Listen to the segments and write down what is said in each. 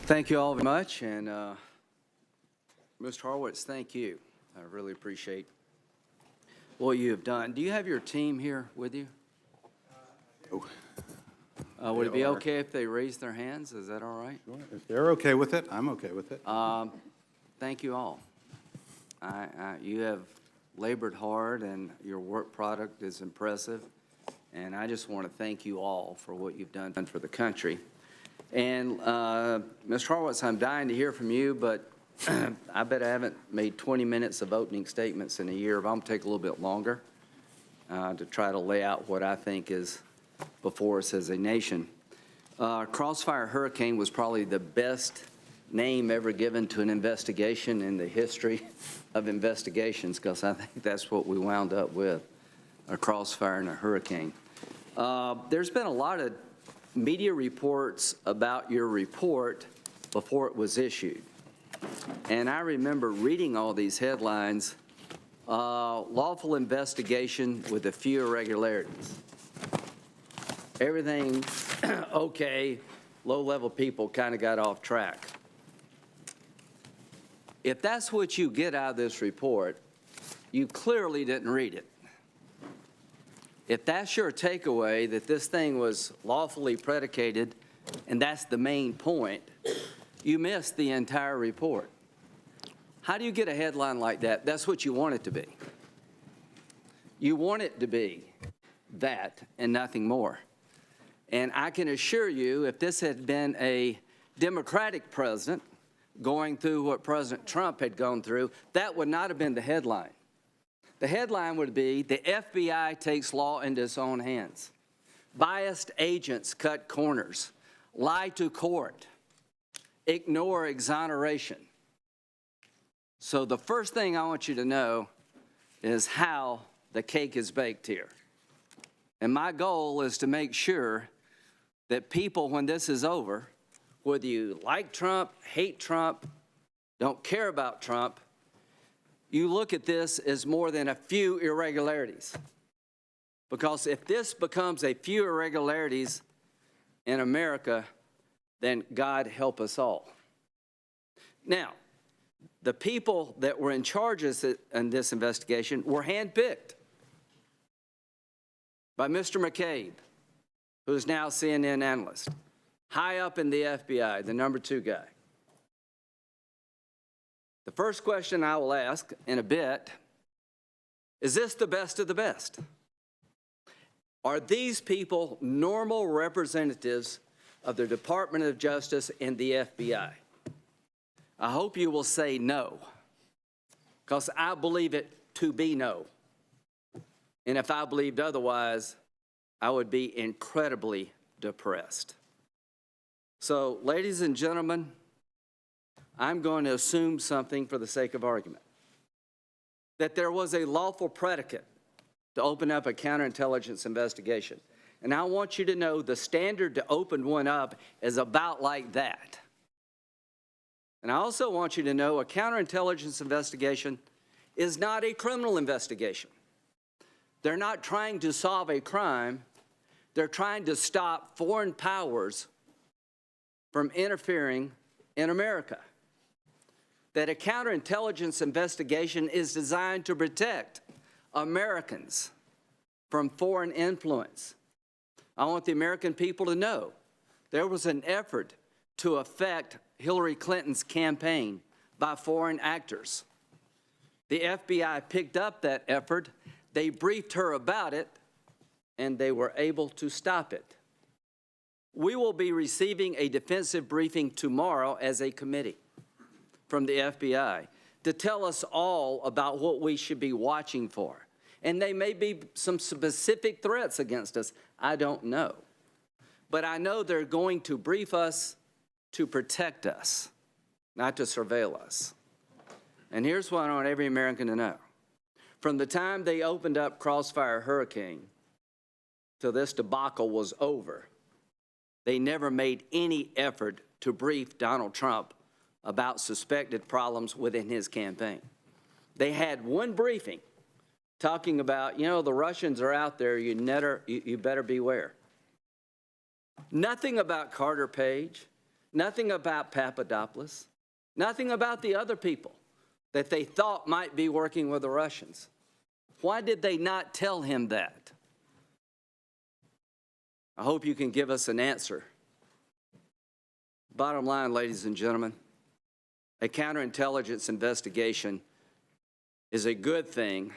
Thank you all very much, and Mr. Horowitz, thank you. I really appreciate what you have done. Do you have your team here with you? Would it be okay if they raise their hands? Is that all right? Sure. If they're okay with it, I'm okay with it. Thank you all. You have labored hard, and your work product is impressive, and I just want to thank you all for what you've done for the country. And Mr. Horowitz, I'm dying to hear from you, but I bet I haven't made 20 minutes of opening statements in a year, but I'm going to take a little bit longer to try to lay out what I think is before us as a nation. Crossfire Hurricane was probably the best name ever given to an investigation in the history of investigations, because I think that's what we wound up with, a crossfire and a hurricane. There's been a lot of media reports about your report before it was issued. And I remember reading all these headlines, lawful investigation with a few irregularities. Everything okay, low-level people kind of got off track. If that's what you get out of this report, you clearly didn't read it. If that's your takeaway, that this thing was lawfully predicated, and that's the main point, you missed the entire report. How do you get a headline like that? That's what you want it to be. You want it to be that and nothing more. And I can assure you, if this had been a Democratic president going through what President Trump had gone through, that would not have been the headline. The headline would be, the FBI takes law into its own hands. Biased agents cut corners, lie to court, ignore exoneration. So the first thing I want you to know is how the cake is baked here. And my goal is to make sure that people, when this is over, whether you like Trump, hate Trump, don't care about Trump, you look at this as more than a few irregularities. Because if this becomes a few irregularities in America, then God help us all. Now, the people that were in charge in this investigation were handpicked by Mr. McCabe, who is now CNN analyst, high up in the FBI, the #2 guy. The first question I will ask in a bit, is this the best of the best? Are these people normal representatives of the Department of Justice and the FBI? I hope you will say no, because I believe it to be no. And if I believed otherwise, I would be incredibly depressed. So, ladies and gentlemen, I'm going to assume something for the sake of argument, that there was a lawful predicate to open up a counterintelligence investigation. And I want you to know the standard to open one up is about like that. And I also want you to know a counterintelligence investigation is not a criminal investigation. They're not trying to solve a crime. They're trying to stop foreign powers from interfering in America. That a counterintelligence investigation is designed to protect Americans from foreign influence. I want the American people to know there was an effort to affect Hillary Clinton's campaign by foreign actors. The FBI picked up that effort, they briefed her about it, and they were able to stop it. We will be receiving a defensive briefing tomorrow as a committee from the FBI to tell us all about what we should be watching for. And they may be some specific threats against us. I don't know. But I know they're going to brief us to protect us, not to surveil us. And here's what I want every American to know. From the time they opened up Crossfire Hurricane till this debacle was over, they never made any effort to brief Donald Trump about suspected problems within his campaign. They had one briefing talking about, you know, the Russians are out there, you better beware. Nothing about Carter Page, Nothing about Papadopoulos. Nothing about the other people that they thought might be working with the Russians. Why did they not tell him that? I hope you can give us an answer. Bottom line, ladies and gentlemen, a counterintelligence investigation is a good thing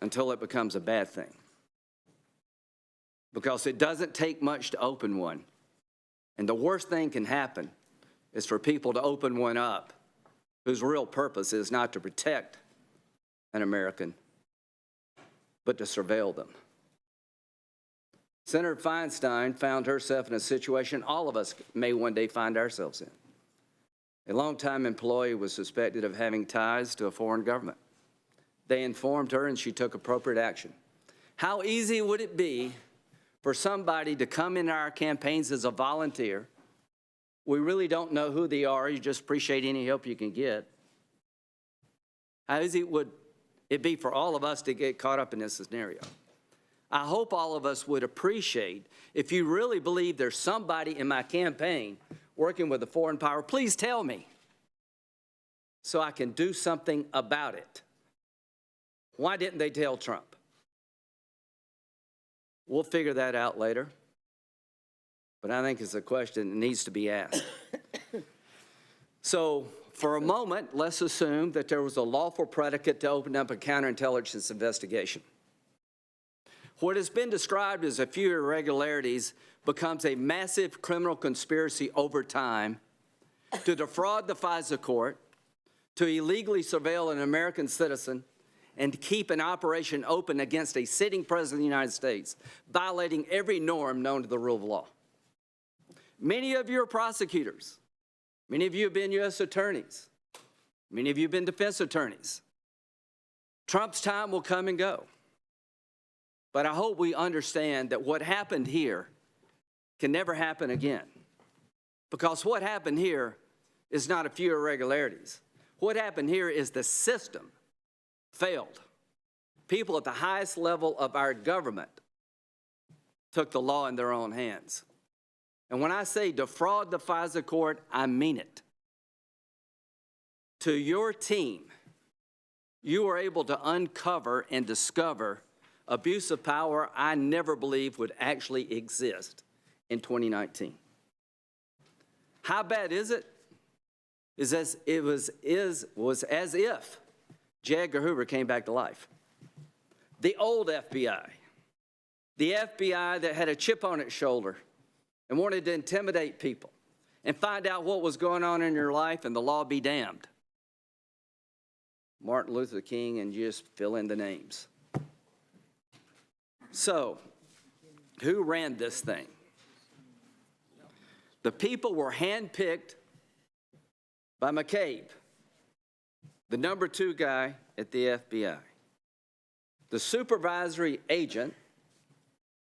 until it becomes a bad thing. Because it doesn't take much to open one. And the worst thing can happen is for people to open one up whose real purpose is not to protect an American, but to surveil them. Senator Feinstein found herself in a situation all of us may one day find ourselves in. A longtime employee was suspected of having ties to a foreign government. They informed her and she took appropriate action. How easy would it be for somebody to come into our campaigns as a volunteer? We really don't know who they are. You just appreciate any help you can get. How easy would it be for all of us to get caught up in this scenario? I hope all of us would appreciate, if you really believe there's somebody in my campaign working with a foreign power, please tell me so I can do something about it. Why didn't they tell Trump? We'll figure that out later, but I think it's a question that needs to be asked. So for a moment, let's assume that there was a lawful predicate to open up a counterintelligence investigation. What has been described as a few irregularities becomes a massive criminal conspiracy over time to defraud the FISA court, to illegally surveil an American citizen, and to keep an operation open against a sitting president of the United States, violating every norm known to the rule of law. Many of you are prosecutors. Many of you have been U.S. attorneys. Many of you have been defense attorneys. Trump's time will come and go. But I hope we understand that what happened here can never happen again. Because what happened here is not a few irregularities. What happened here is the system failed. People at the highest level of our government took the law in their own hands. And when I say defraud the FISA court, I mean it. To your team, you were able to uncover and discover abuse of power I never believed would actually exist in 2019. How bad is it? It was as if J. Edgar Hoover came back to life. The old FBI, the FBI that had a chip on its shoulder and wanted to intimidate people and find out what was going on in your life and the law be damned. Martin Luther King, and just fill in the names. So, who ran this thing? The people were handpicked by McCabe, the number 2 guy at the FBI. The supervisory agent,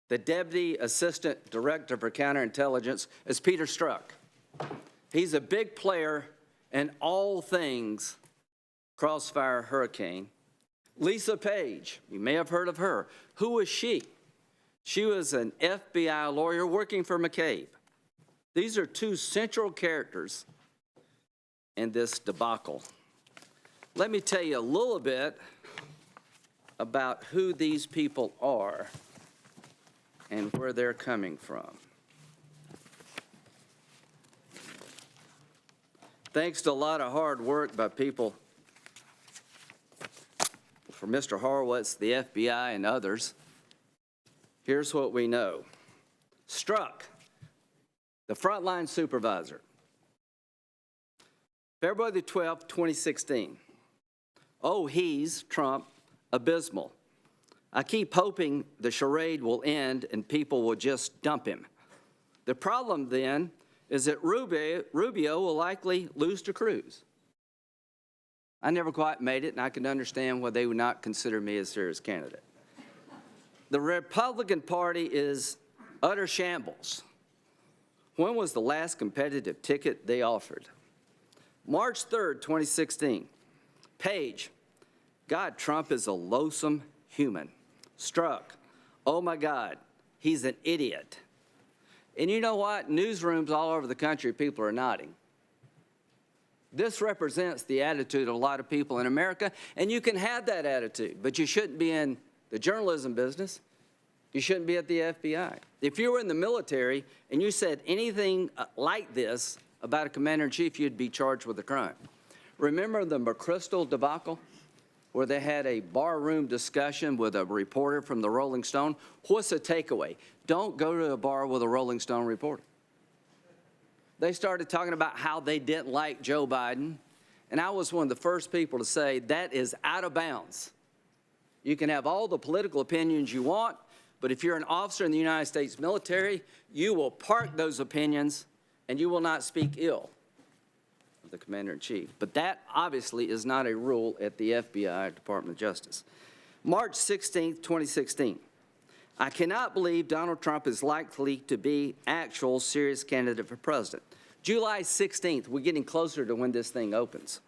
the Deputy Assistant Director for Counterintelligence, is Peter Strzok. He's a big player in all things Crossfire Hurricane. Lisa Page, you may have heard of her. Who was she? She was an FBI lawyer working for McCabe. These are 2 central characters in this debacle. Let me tell you a little bit about who these people are and where they're coming from. Thanks to a lot of hard work by people for Mr. Horowitz, the FBI, and others, here's what we know. Strzok, the frontline supervisor, February the 12th, 2016. Oh, he's, Trump, abysmal. I keep hoping the charade will end and people will just dump him. The problem then is that Rubio will likely lose to Cruz. I never quite made it, and I can understand why they would not consider me a serious candidate. The Republican Party is utter shambles. When was the last competitive ticket they offered? March 3rd, 2016. Page, God, Trump is a loathsome human. Strzok, oh my God, he's an idiot. And you know what? Newsrooms all over the country, people are nodding. This represents the attitude of a lot of people in America, and you can have that attitude, but you shouldn't be in the journalism business. You shouldn't be at the FBI. If you were in the military and you said anything like this about a commander-in-chief, you'd be charged with a crime. Remember the McChrystal debacle, where they had a barroom discussion with a reporter from the Rolling Stone? What's the takeaway? Don't go to a bar with a Rolling Stone reporter. They started talking about how they didn't like Joe Biden, and I was one of the first people to say that is out of bounds. You can have all the political opinions you want, but if you're an officer in the United States military, you will park those opinions and you will not speak ill of the commander-in-chief. But that obviously is not a rule at the FBI, Department of Justice. March 16, 2016. I cannot believe Donald Trump is likely to be actual serious candidate for president. July 16th, we're getting closer to when this thing opens.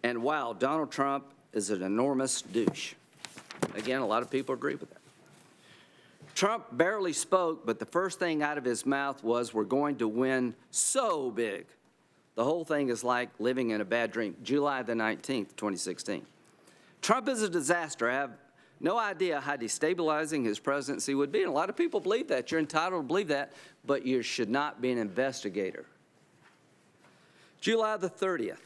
And wow, Donald Trump is an enormous douche. Again, a lot of people agree with that. Trump barely spoke, but the first thing out of his mouth was, we're going to win so big. The whole thing is like living in a bad dream. July the 19th, 2016. Trump is a disaster. I have no idea how destabilizing his presidency would be. And a lot of people believe that. You're entitled to believe that, but you should not be an investigator. July the 30th,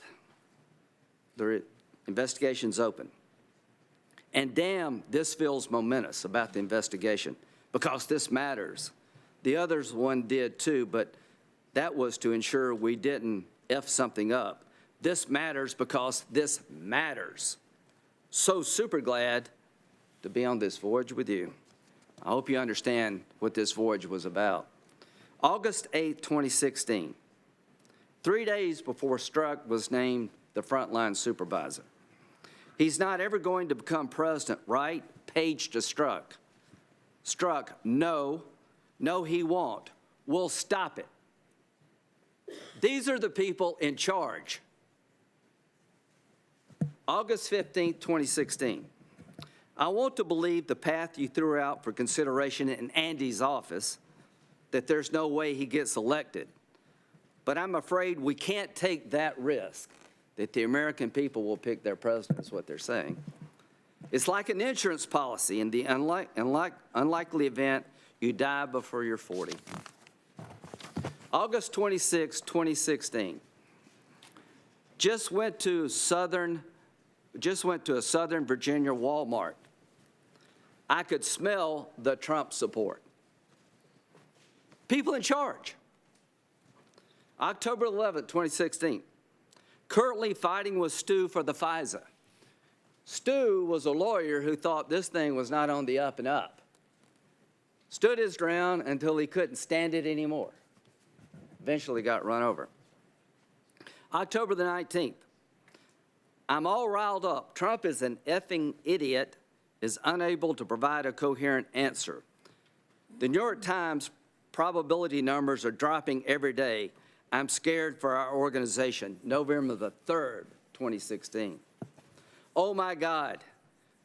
the investigation's open. And damn, this feels momentous about the investigation, because this matters. The others one did too, but that was to ensure we didn't F something up. This matters because this matters. So super glad to be on this voyage with you. I hope you understand what this voyage was about. August 8, 2016, 3 days before Strzok was named the frontline supervisor. He's not ever going to become president, right? Page to Strzok. Strzok, no, he won't. We'll stop it. These are the people in charge. August 15, 2016. I want to believe the path you threw out for consideration in Andy's office, that there's no way he gets elected. But I'm afraid we can't take that risk, that the American people will pick their president, is what they're saying. It's like an insurance policy. In the unlikely event you die before you're 40. August 26, 2016. Just went to a Southern Virginia Walmart. I could smell the Trump support. People in charge. October 11, 2016. Currently fighting with Stu for the FISA. Stu was a lawyer who thought this thing was not on the up and up. Stood his ground until he couldn't stand it anymore. Eventually got run over. October the 19th. I'm all riled up. Trump is an effing idiot, is unable to provide a coherent answer. The New York Times probability numbers are dropping every day. I'm scared for our organization. November the 3rd, 2016. Oh my God,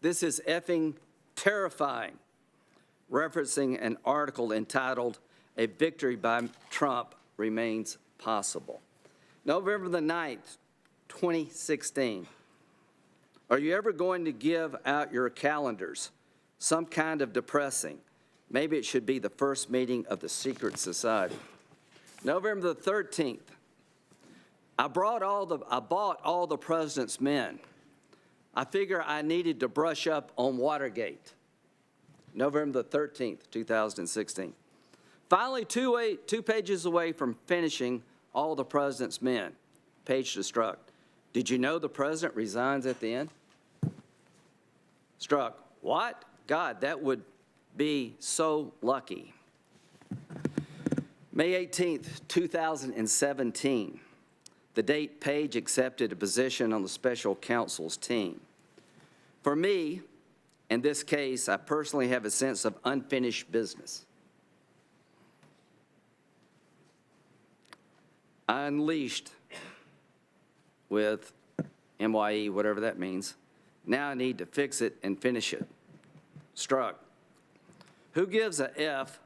this is effing terrifying. Referencing an article entitled, "A Victory by Trump Remains Possible." November the 9th, 2016. Are you ever going to give out your calendars? Some kind of depressing. Maybe it should be the first meeting of the secret society. November the 13th. I bought all the president's men. I figure I needed to brush up on Watergate. November the 13th, 2016. Finally, two pages away from finishing all the president's men. Page to Strzok. Did you know the president resigns at the end? Strzok, what? God, that would be so lucky. May 18th, 2017. The date Page accepted a position on the special counsel's team. For me, in this case, I personally have a sense of unfinished business. I unleashed with MYE, whatever that means. Now I need to fix it and finish it. Strzok. Who gives a F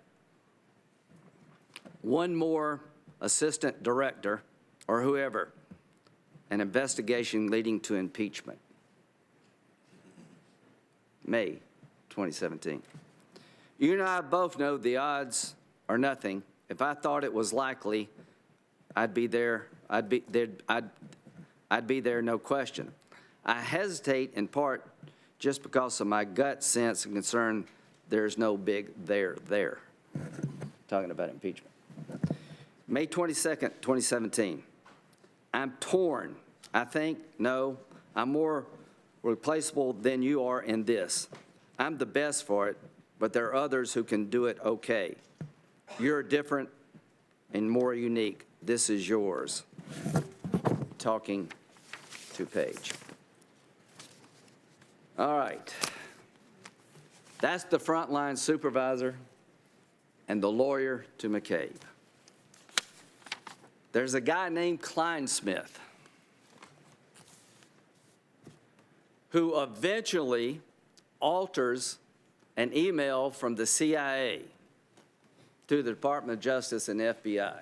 one more assistant director or whoever, an investigation leading to impeachment. May 2017. You and I both know the odds are nothing. If I thought it was likely, I'd be there. I'd be there, no question. I hesitate in part just because of my gut sense and concern. There's no big there. Talking about impeachment. May 22nd, 2017. I'm torn. I think, no, I'm more replaceable than you are in this. I'm the best for it, but there are others who can do it okay. You're different and more unique. This is yours. Talking to Page. All right. That's the frontline supervisor and the lawyer to McCabe. There's a guy named Kleinsmith who eventually alters an email from the CIA to the Department of Justice and FBI.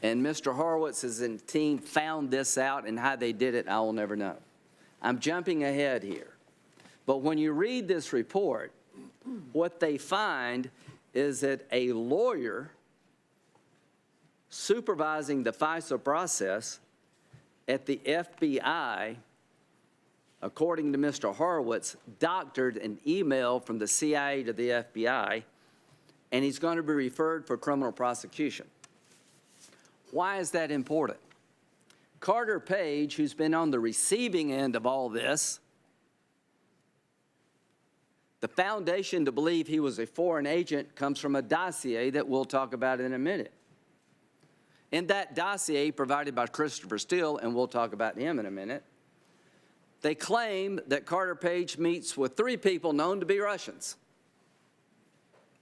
And Mr. Horowitz and team found this out, and how they did it, I will never know. I'm jumping ahead here. But when you read this report, what they find is that a lawyer supervising the FISA process at the FBI, according to Mr. Horowitz, doctored an email from the CIA to the FBI, and he's going to be referred for criminal prosecution. Why is that important? Carter Page, who's been on the receiving end of all this, the foundation to believe he was a foreign agent comes from a dossier that we'll talk about in a minute. In that dossier provided by Christopher Steele, and we'll talk about him in a minute, they claim that Carter Page meets with 3 people known to be Russians,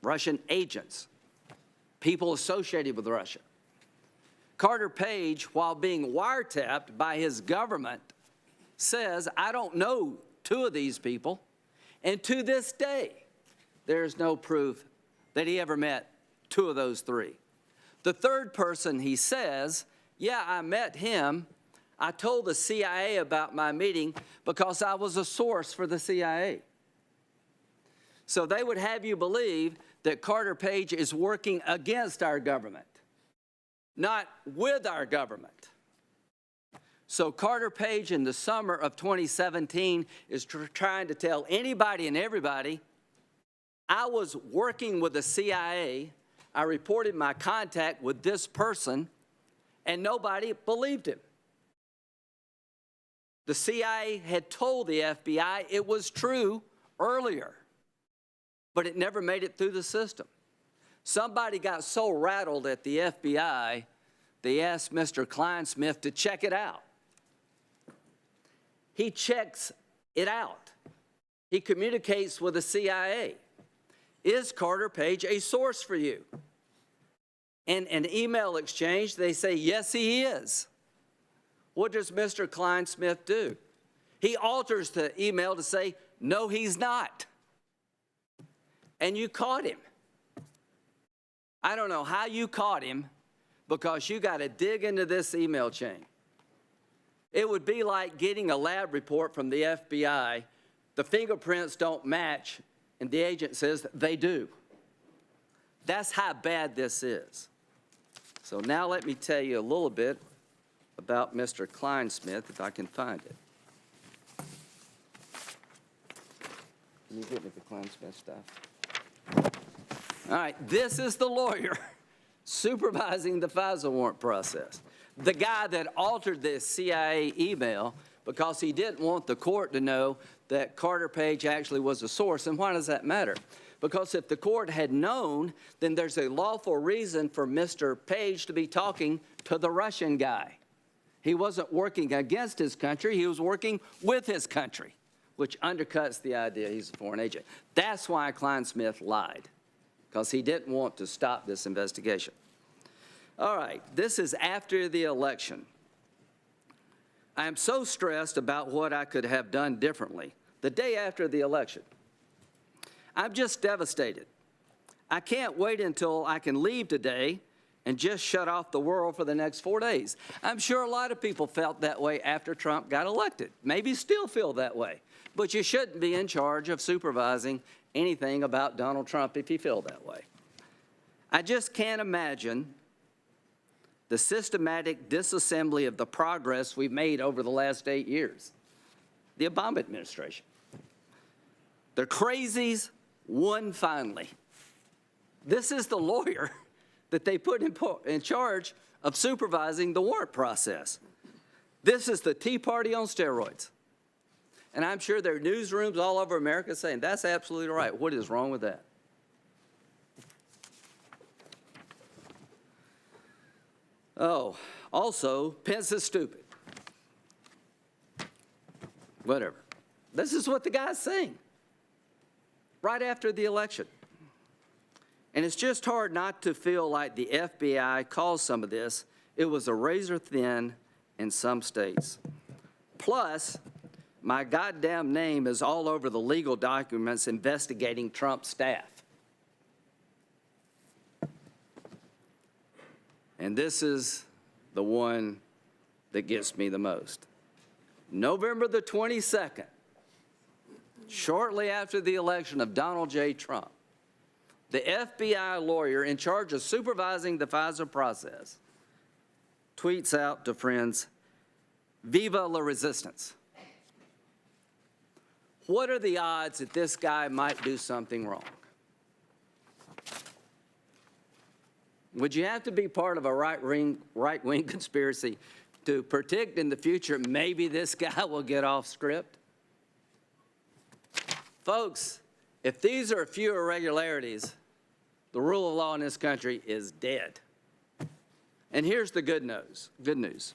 Russian agents, people associated with Russia. Carter Page, while being wiretapped by his government, says, I don't know 2 of these people, and to this day, there's no proof that he ever met 2 of those 3. The third person, he says, yeah, I met him. I told the CIA about my meeting because I was a source for the CIA. So they would have you believe that Carter Page is working against our government, not with our government. So Carter Page in the summer of 2017 is trying to tell anybody and everybody, I was working with the CIA, I reported my contact with this person, and nobody believed him. The CIA had told the FBI it was true earlier, but it never made it through the system. Somebody got so rattled at the FBI, they asked Mr. Kleinsmith to check it out. He checks it out. He communicates with the CIA. Is Carter Page a source for you? In an email exchange, they say, yes, he is. What does Mr. Kleinsmith do? He alters the email to say, no, he's not. And you caught him. I don't know how you caught him, because you got to dig into this email chain. It would be like getting a lab report from the FBI. The fingerprints don't match, and the agent says they do. That's how bad this is. So now let me tell you a little bit about Mr. Kleinsmith, if I can find it. Can you get me the Kleinsmith stuff? All right, this is the lawyer supervising the FISA warrant process. The guy that altered this CIA email because he didn't want the court to know that Carter Page actually was a source. And why does that matter? Because if the court had known, then there's a lawful reason for Mr. Page to be talking to the Russian guy. He wasn't working against his country, he was working with his country, which undercuts the idea he's a foreign agent. That's why Kleinsmith lied, because he didn't want to stop this investigation. All right, this is after the election. I am so stressed about what I could have done differently the day after the election. I'm just devastated. I can't wait until I can leave today and just shut off the world for the next 4 days. I'm sure a lot of people felt that way after Trump got elected. Maybe still feel that way. But you shouldn't be in charge of supervising anything about Donald Trump if you feel that way. I just can't imagine the systematic disassembly of the progress we've made over the last 8 years. The Obama administration. The crazies won finally. This is the lawyer that they put in charge of supervising the warrant process. This is the Tea Party on steroids. And I'm sure there are newsrooms all over America saying, that's absolutely right. What is wrong with that? Oh, also, Pence is stupid. Whatever. This is what the guy's saying right after the election. And it's just hard not to feel like the FBI caused some of this. It was a razor thin in some states. Plus, my goddamn name is all over the legal documents investigating Trump's staff. And this is the one that gets me the most. November the 22nd, shortly after the election of Donald J. Trump, the FBI lawyer in charge of supervising the FISA process tweets out to friends, "Viva la resistance." What are the odds that this guy might do something wrong? Would you have to be part of a right-wing conspiracy to predict in the future maybe this guy will get off script? Folks, if these are a few irregularities, the rule of law in this country is dead. And here's the good news.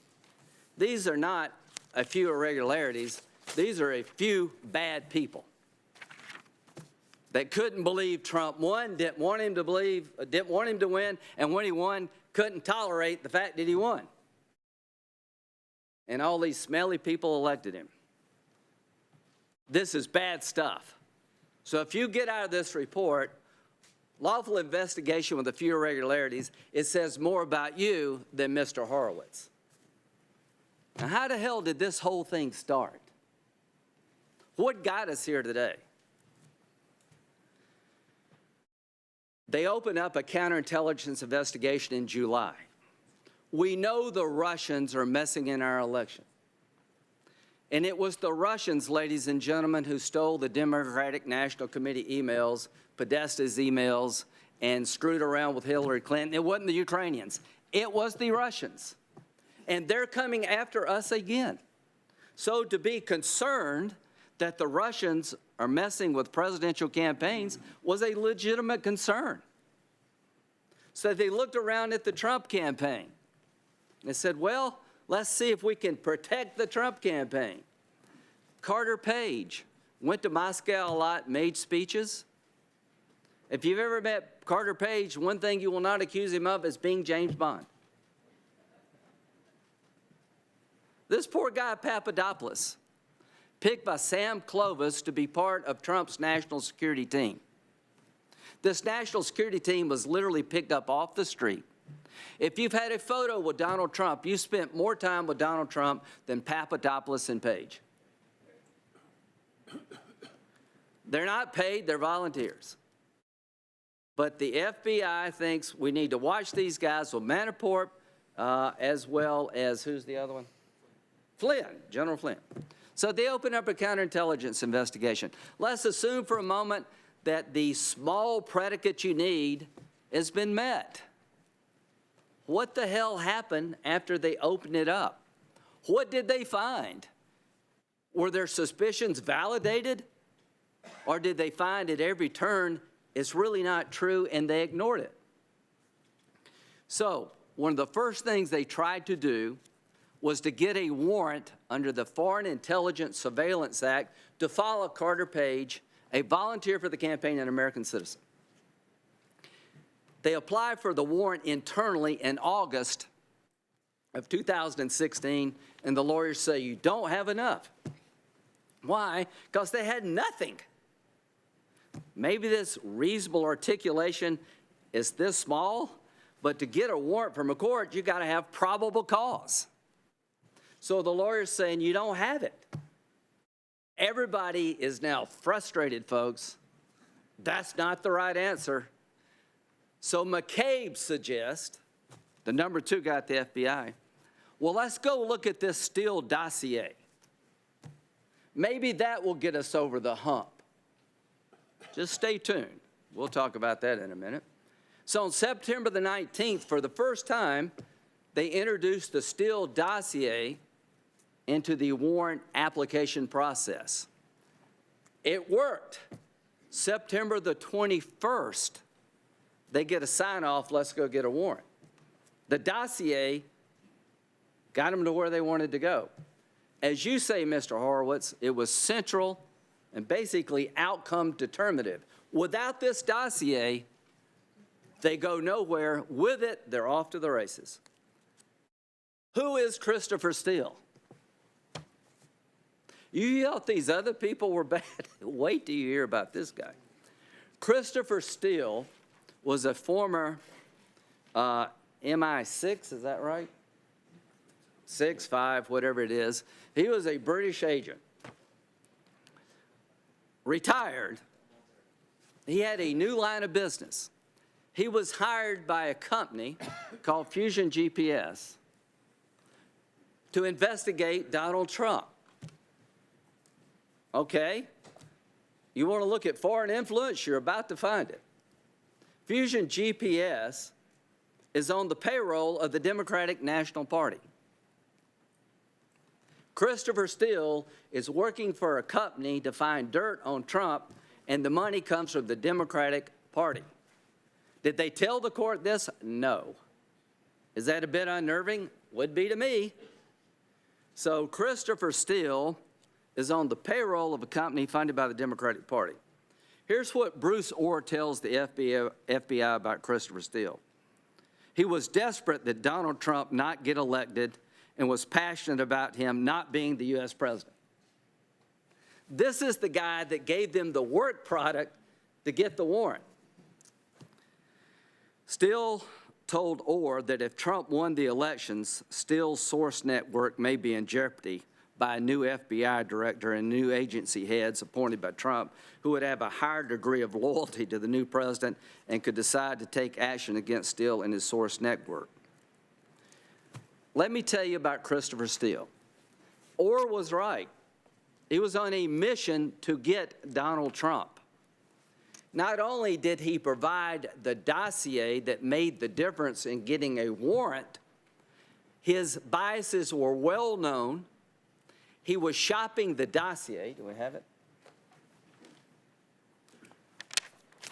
These are not a few irregularities. These are a few bad people that couldn't believe Trump won, didn't want him to win, and when he won, couldn't tolerate the fact that he won. And all these smelly people elected him. This is bad stuff. So if you get out of this report, lawful investigation with a few irregularities, it says more about you than Mr. Horowitz. Now, how the hell did this whole thing start? What got us here today? They opened up a counterintelligence investigation in July. We know the Russians are messing in our election. And it was the Russians, ladies and gentlemen, who stole the Democratic National Committee emails, Podesta's emails, and screwed around with Hillary Clinton. It wasn't the Ukrainians. It was the Russians. And they're coming after us again. So to be concerned that the Russians are messing with presidential campaigns was a legitimate concern. So they looked around at the Trump campaign and said, well, let's see if we can protect the Trump campaign. Carter Page went to Moscow a lot, made speeches. If you've ever met Carter Page, one thing you will not accuse him of is being James Bond. This poor guy, Papadopoulos, picked by Sam Clovis to be part of Trump's national security team. This national security team was literally picked up off the street. If you've had a photo with Donald Trump, you spent more time with Donald Trump than Papadopoulos and Page. They're not paid, they're volunteers. But the FBI thinks we need to watch these guys with Manafort, as well as, who's the other one? Flynn, General Flynn. So they open up a counterintelligence investigation. Let's assume for a moment that the small predicate you need has been met. What the hell happened after they opened it up? What did they find? Were their suspicions validated? Or did they find at every turn it's really not true and they ignored it? So one of the first things they tried to do was to get a warrant under the Foreign Intelligence Surveillance Act to follow Carter Page, a volunteer for the campaign and an American citizen. They applied for the warrant internally in August of 2016, and the lawyers say you don't have enough. Why? Because they had nothing. maybe this reasonable articulation is this small, but to get a warrant from a court, you got to have probable cause. So the lawyer's saying you don't have it. Everybody is now frustrated, folks. That's not the right answer. So McCabe suggests, the number 2 guy at the FBI, well, let's go look at this Steele dossier. Maybe that will get us over the hump. Just stay tuned. We'll talk about that in a minute. So on September the 19th, for the first time, they introduced the Steele dossier into the warrant application process. It worked. September the 21st, they get a sign-off, let's go get a warrant. The dossier got them to where they wanted to go. As you say, Mr. Horowitz, it was central and basically outcome determinative. Without this dossier, they go nowhere. With it, they're off to the races. Who is Christopher Steele? You thought these other people were bad? Wait till you hear about this guy. Christopher Steele was a former MI6, is that right? 6, 5, whatever it is. He was a British agent. Retired. He had a new line of business. He was hired by a company called Fusion GPS to investigate Donald Trump. Okay? You want to look at foreign influence? You're about to find it. Fusion GPS is on the payroll of the Democratic National Party. Christopher Steele is working for a company to find dirt on Trump, and the money comes from the Democratic Party. Did they tell the court this? No. Is that a bit unnerving? Would be to me. So Christopher Steele is on the payroll of a company funded by the Democratic Party. Here's what Bruce Orr tells the FBI about Christopher Steele. He was desperate that Donald Trump not get elected and was passionate about him not being the U.S. president. This is the guy that gave them the work product to get the warrant. Steele told Orr that if Trump won the elections, Steele's source network may be in jeopardy by a new FBI director and new agency heads appointed by Trump who would have a higher degree of loyalty to the new president and could decide to take action against Steele and his source network. Let me tell you about Christopher Steele. Orr was right. He was on a mission to get Donald Trump. Not only did he provide the dossier that made the difference in getting a warrant, his biases were well known. He was shopping the dossier, do we have it?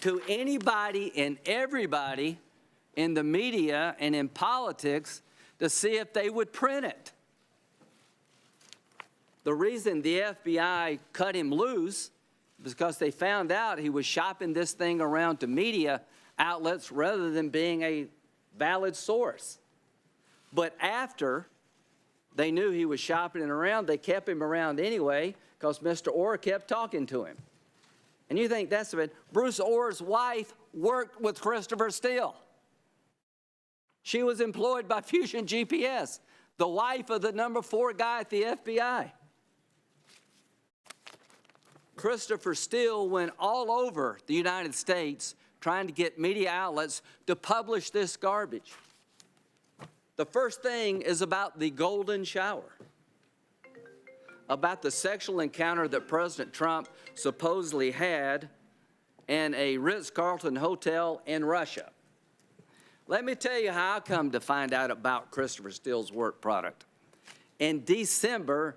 To anybody and everybody in the media and in politics to see if they would print it. The reason the FBI cut him loose was because they found out he was shopping this thing around to media outlets rather than being a valid source. But after they knew he was shopping it around, they kept him around anyway because Mr. Orr kept talking to him. And you think that's a bit. Bruce Orr's wife worked with Christopher Steele. She was employed by Fusion GPS, the wife of the number 4 guy at the FBI. Christopher Steele went all over the United States trying to get media outlets to publish this garbage. The first thing is about the golden shower, about the sexual encounter that President Trump supposedly had in a Ritz-Carlton hotel in Russia. Let me tell you how I come to find out about Christopher Steele's work product. In December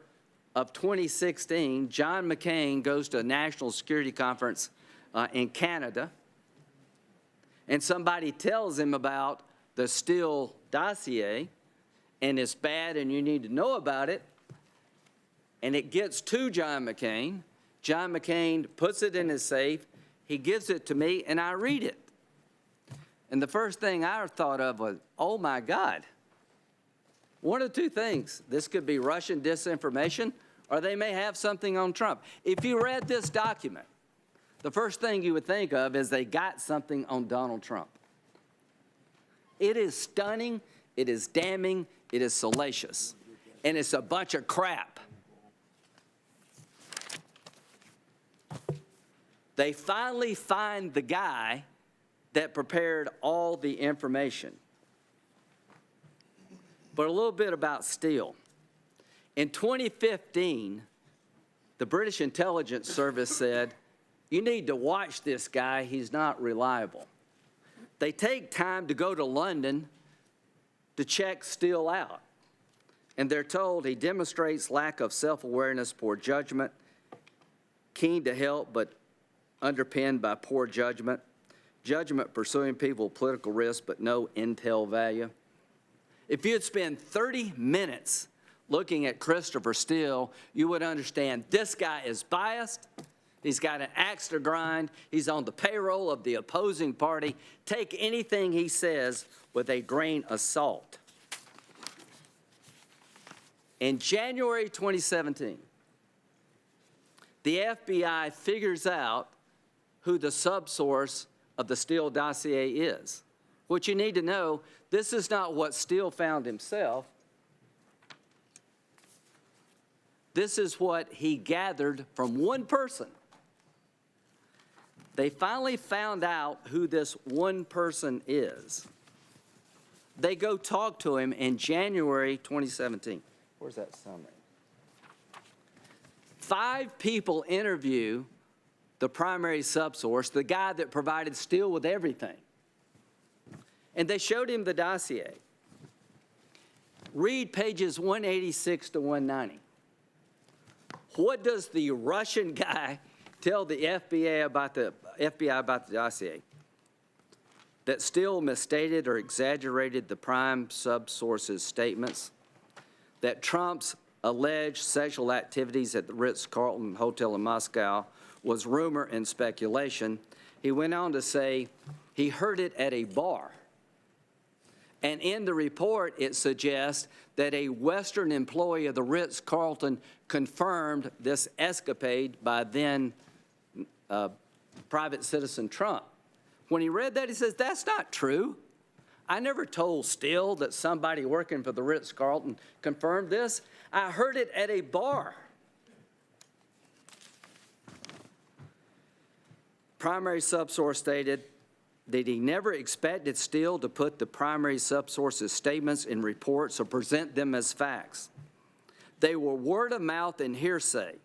of 2016, John McCain goes to a national security conference in Canada, and somebody tells him about the Steele dossier, and it's bad and you need to know about it, and it gets to John McCain. John McCain puts it in his safe, he gives it to me, and I read it. And the first thing I thought of was, oh my God. One of two things. This could be Russian disinformation, or they may have something on Trump. If you read this document, the first thing you would think of is they got something on Donald Trump. It is stunning, it is damning, it is salacious, and it's a bunch of crap. They finally find the guy that prepared all the information. But a little bit about Steele. In 2015, the British Intelligence Service said, you need to watch this guy, he's not reliable. They take time to go to London to check Steele out. And they're told he demonstrates lack of self-awareness, poor judgment, keen to help but underpinned by poor judgment, judgment pursuing people with political risk but no intel value. If you'd spend 30 minutes looking at Christopher Steele, you would understand this guy is biased. He's got an axe to grind. He's on the payroll of the opposing party. Take anything he says with a grain of salt. In January 2017, the FBI figures out who the subsource of the Steele dossier is. What you need to know, this is not what Steele found himself. This is what he gathered from one person. They finally found out who this one person is. They go talk to him in January 2017. Where's that summary? 5 people interview the primary subsource, the guy that provided Steele with everything. And they showed him the dossier. Read pages 186 to 190. What does the Russian guy tell the FBI about the dossier? That Steele misstated or exaggerated the prime subsource's statements, that Trump's alleged sexual activities at the Ritz-Carlton Hotel in Moscow was rumor and speculation. He went on to say he heard it at a bar. And in the report, it suggests that a Western employee of the Ritz-Carlton confirmed this escapade by then private citizen Trump. When he read that, he says, that's not true. I never told Steele that somebody working for the Ritz-Carlton confirmed this. I heard it at a bar. Primary subsource stated that he never expected Steele to put the primary subsource's statements in reports or present them as facts. They were word of mouth and hearsay,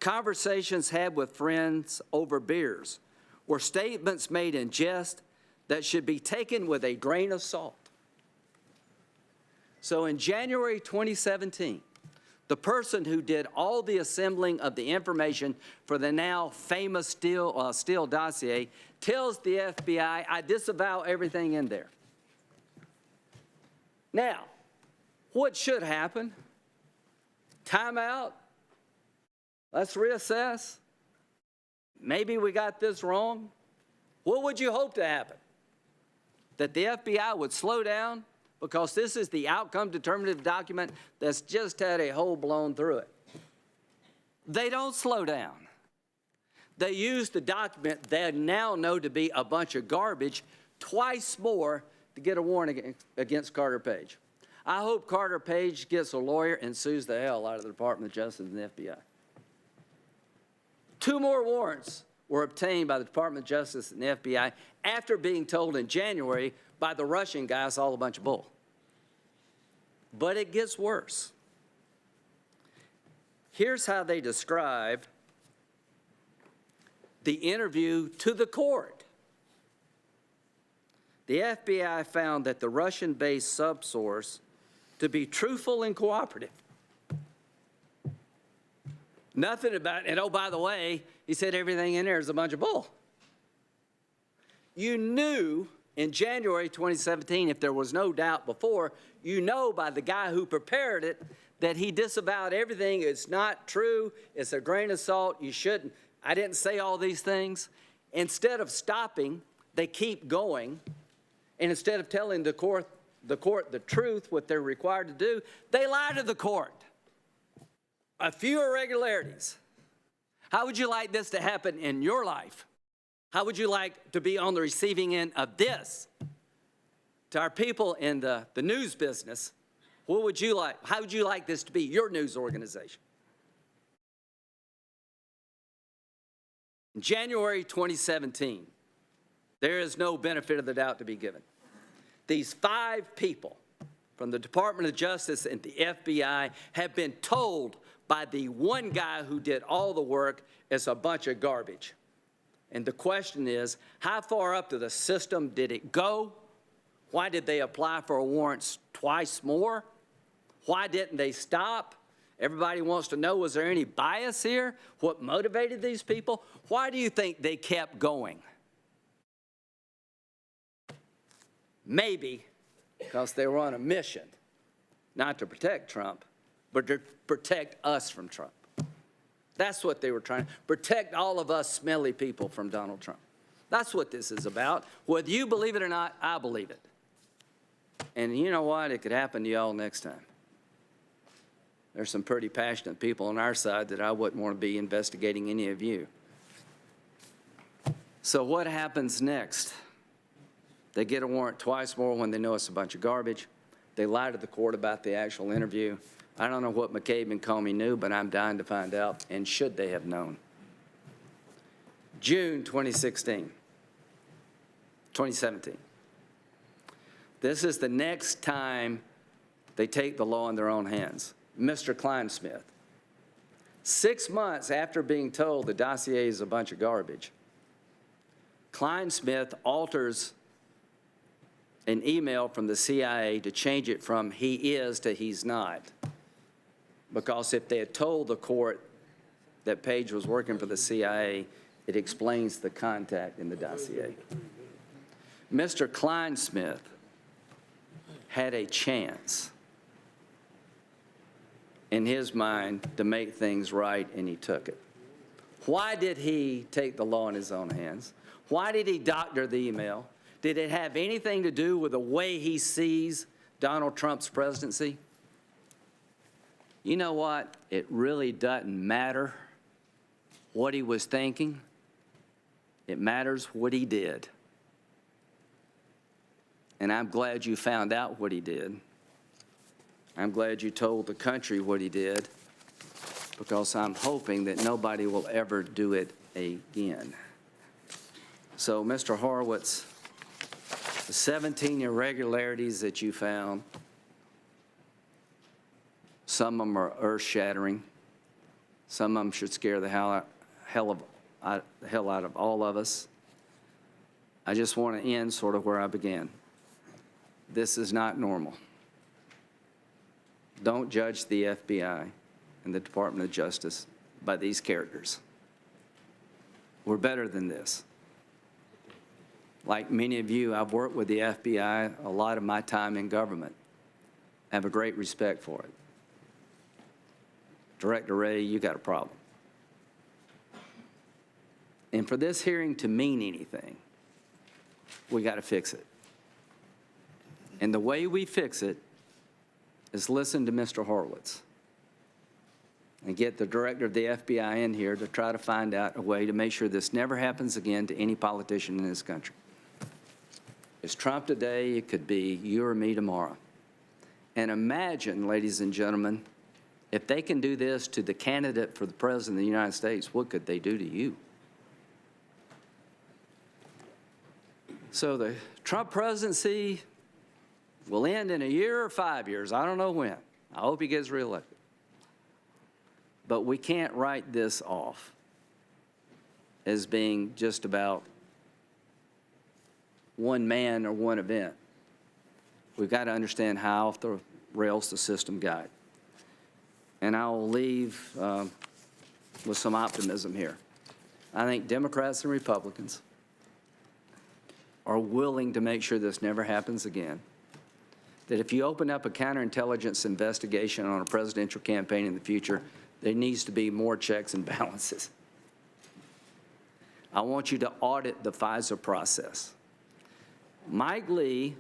conversations had with friends over beers, were statements made in jest that should be taken with a grain of salt. So in January 2017, the person who did all the assembling of the information for the now famous Steele dossier tells the FBI, I disavow everything in there. Now, what should happen? Time out? Let's reassess? Maybe we got this wrong? What would you hope to happen? That the FBI would slow down? Because this is the outcome determinative document that's just had a hole blown through it. They don't slow down. They use the document they now know to be a bunch of garbage twice more to get a warrant against Carter Page. I hope Carter Page gets a lawyer and sues the hell out of the Department of Justice and the FBI. 2 more warrants were obtained by the Department of Justice and the FBI after being told in January by the Russian guy it's all a bunch of bull. But it gets worse. Here's how they describe the interview to the court. The FBI found that the Russian-based subsource to be truthful and cooperative. Nothing about, and oh, by the way, he said everything in there is a bunch of bull. You knew in January 2017, if there was no doubt before, you know by the guy who prepared it that he disavowed everything. It's not true. It's a grain of salt. You shouldn't. I didn't say all these things. Instead of stopping, they keep going. And instead of telling the court the truth, what they're required to do, they lie to the court. A few irregularities. How would you like this to happen in your life? How would you like to be on the receiving end of this? To our people in the news business, what would you like? How would you like this to be your news organization? In January 2017, there is no benefit of the doubt to be given. These 5 people from the Department of Justice and the FBI have been told by the one guy who did all the work it's a bunch of garbage. And the question is, how far up to the system did it go? Why did they apply for warrants twice more? Why didn't they stop? Everybody wants to know, was there any bias here? What motivated these people? Why do you think they kept going? Maybe because they were on a mission, not to protect Trump, but to protect us from Trump. That's what they were trying to protect, all of us smelly people from Donald Trump. That's what this is about. Whether you believe it or not, I believe it. And you know what? It could happen to y'all next time. There's some pretty passionate people on our side that I wouldn't want to be investigating any of you. So what happens next? They get a warrant twice more when they know it's a bunch of garbage. They lie to the court about the actual interview. I don't know what McCabe and Comey knew, but I'm dying to find out, and should they have known. June 2017. This is the next time they take the law in their own hands. Mr. Kleinsmith, 6 months after being told the dossier is a bunch of garbage, Kleinsmith alters an email from the CIA to change it from he is to he's not. Because if they had told the court that Page was working for the CIA, it explains the contact in the dossier. Mr. Kleinsmith had a chance in his mind to make things right, and he took it. Why did he take the law in his own hands? Why did he doctor the email? Did it have anything to do with the way he sees Donald Trump's presidency? You know what? It really doesn't matter what he was thinking. It matters what he did. And I'm glad you found out what he did. I'm glad you told the country what he did, because I'm hoping that nobody will ever do it again. So, Mr. Horowitz, the 17 irregularities that you found, some of them are earth-shattering. Some of them should scare the hell out of all of us. I just want to end sort of where I began. This is not normal. Don't judge the FBI and the Department of Justice by these characters. We're better than this. Like many of you, I've worked with the FBI a lot of my time in government. I have a great respect for it. Director Wray, you got a problem. And for this hearing to mean anything, we got to fix it. And the way we fix it is listen to Mr. Horowitz and get the director of the FBI in here to try to find out a way to make sure this never happens again to any politician in this country. It's Trump today, it could be you or me tomorrow. And imagine, ladies and gentlemen, if they can do this to the candidate for the President of the United States, what could they do to you? So the Trump presidency will end in a year or 5 years. I don't know when. I hope he gets reelected. But we can't write this off as being just about one man or one event. We've got to understand how off the rails the system got. And I'll leave with some optimism here. I think Democrats and Republicans are willing to make sure this never happens again. That if you open up a counterintelligence investigation on a presidential campaign in the future, there needs to be more checks and balances. I want you to audit the FISA process. Mike Lee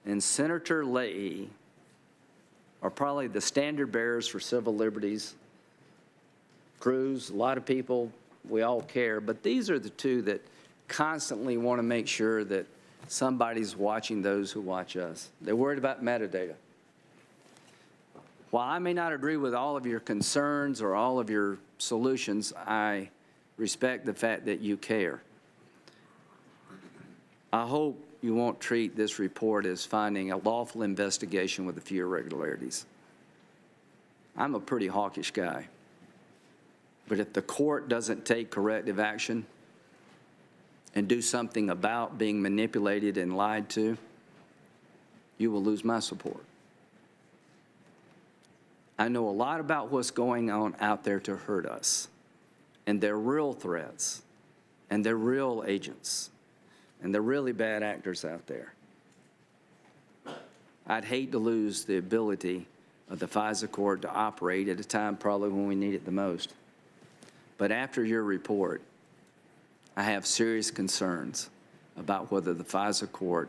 and Senator Leahy are probably the standard bearers for civil liberties. Cruz, a lot of people we all care, but these are the two that constantly want to make sure that somebody's watching those who watch us. They're worried about metadata. While I may not agree with all of your concerns or all of your solutions, I respect the fact that you care. I hope you won't treat this report as finding a lawful investigation with a few irregularities. I'm a pretty hawkish guy. But if the court doesn't take corrective action and do something about being manipulated and lied to, you will lose my support. I know a lot about what's going on out there to hurt us, and they're real threats, and they're real agents, and they're really bad actors out there. I'd hate to lose the ability of the FISA court to operate at a time probably when we need it the most. But after your report, I have serious concerns about whether the FISA court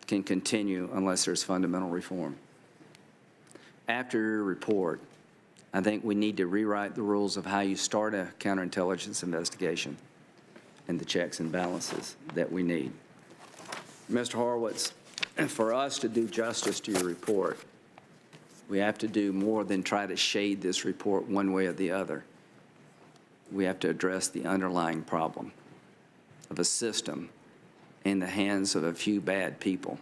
can continue unless there's fundamental reform. After your report, I think we need to rewrite the rules of how you start a counterintelligence investigation and the checks and balances that we need. Mr. Horowitz, for us to do justice to your report, we have to do more than try to shade this report one way or the other. We have to address the underlying problem of a system in the hands of a few bad people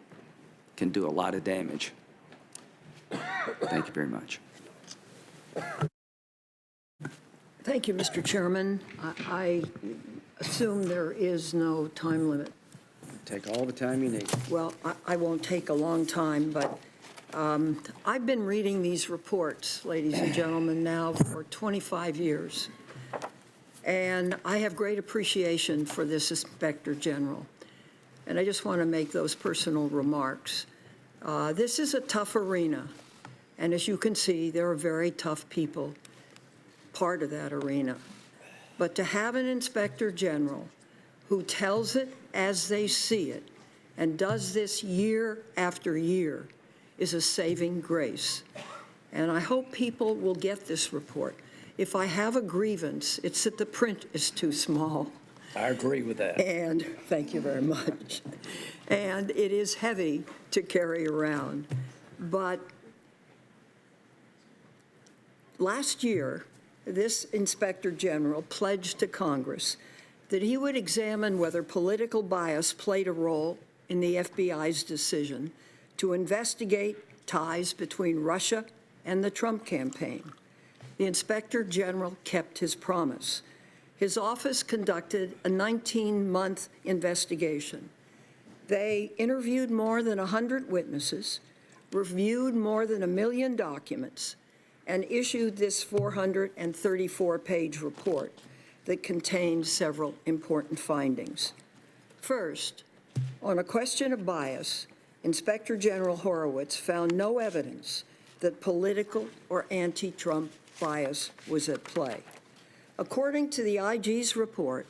can do a lot of damage. Thank you very much. Thank you, Mr. Chairman. I assume there is no time limit. Take all the time you need. Well, I won't take a long time, but I've been reading these reports, ladies and gentlemen, now for 25 years. And I have great appreciation for this Inspector General. And I just want to make those personal remarks. This is a tough arena. And as you can see, there are very tough people part of that arena. But to have an Inspector General who tells it as they see it and does this year after year is a saving grace. And I hope people will get this report. If I have a grievance, it's that the print is too small. I agree with that. And thank you very much. And it is heavy to carry around. But last year, this Inspector General pledged to Congress that he would examine whether political bias played a role in the FBI's decision to investigate ties between Russia and the Trump campaign. The Inspector General kept his promise. His office conducted a 19-month investigation. They interviewed more than 100 witnesses, reviewed more than 1 million documents, and issued this 434-page report that contained several important findings. First, on a question of bias, Inspector General Horowitz found no evidence that political or anti-Trump bias was at play. According to the IG's report,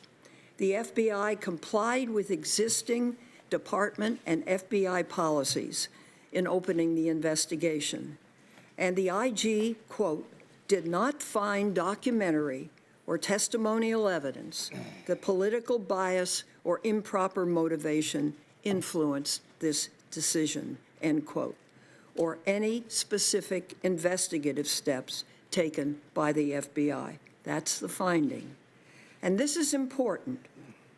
the FBI complied with existing department and FBI policies in opening the investigation. And the IG, quote, did not find documentary or testimonial evidence that political bias or improper motivation influenced this decision, end quote, or any specific investigative steps taken by the FBI. That's the finding. And this is important.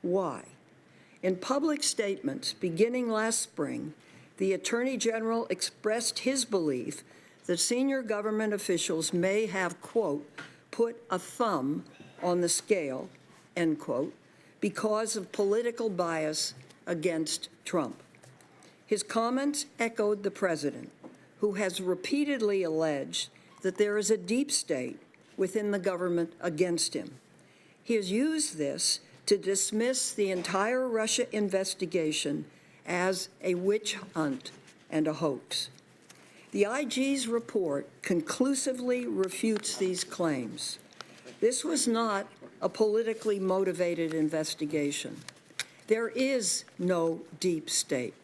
Why? In public statements beginning last spring, the Attorney General expressed his belief that senior government officials may have, quote, put a thumb on the scale, end quote, because of political bias against Trump. His comments echoed the president, who has repeatedly alleged that there is a deep state within the government against him. He has used this to dismiss the entire Russia investigation as a witch hunt and a hoax. The IG's report conclusively refutes these claims. This was not a politically motivated investigation. There is no deep state.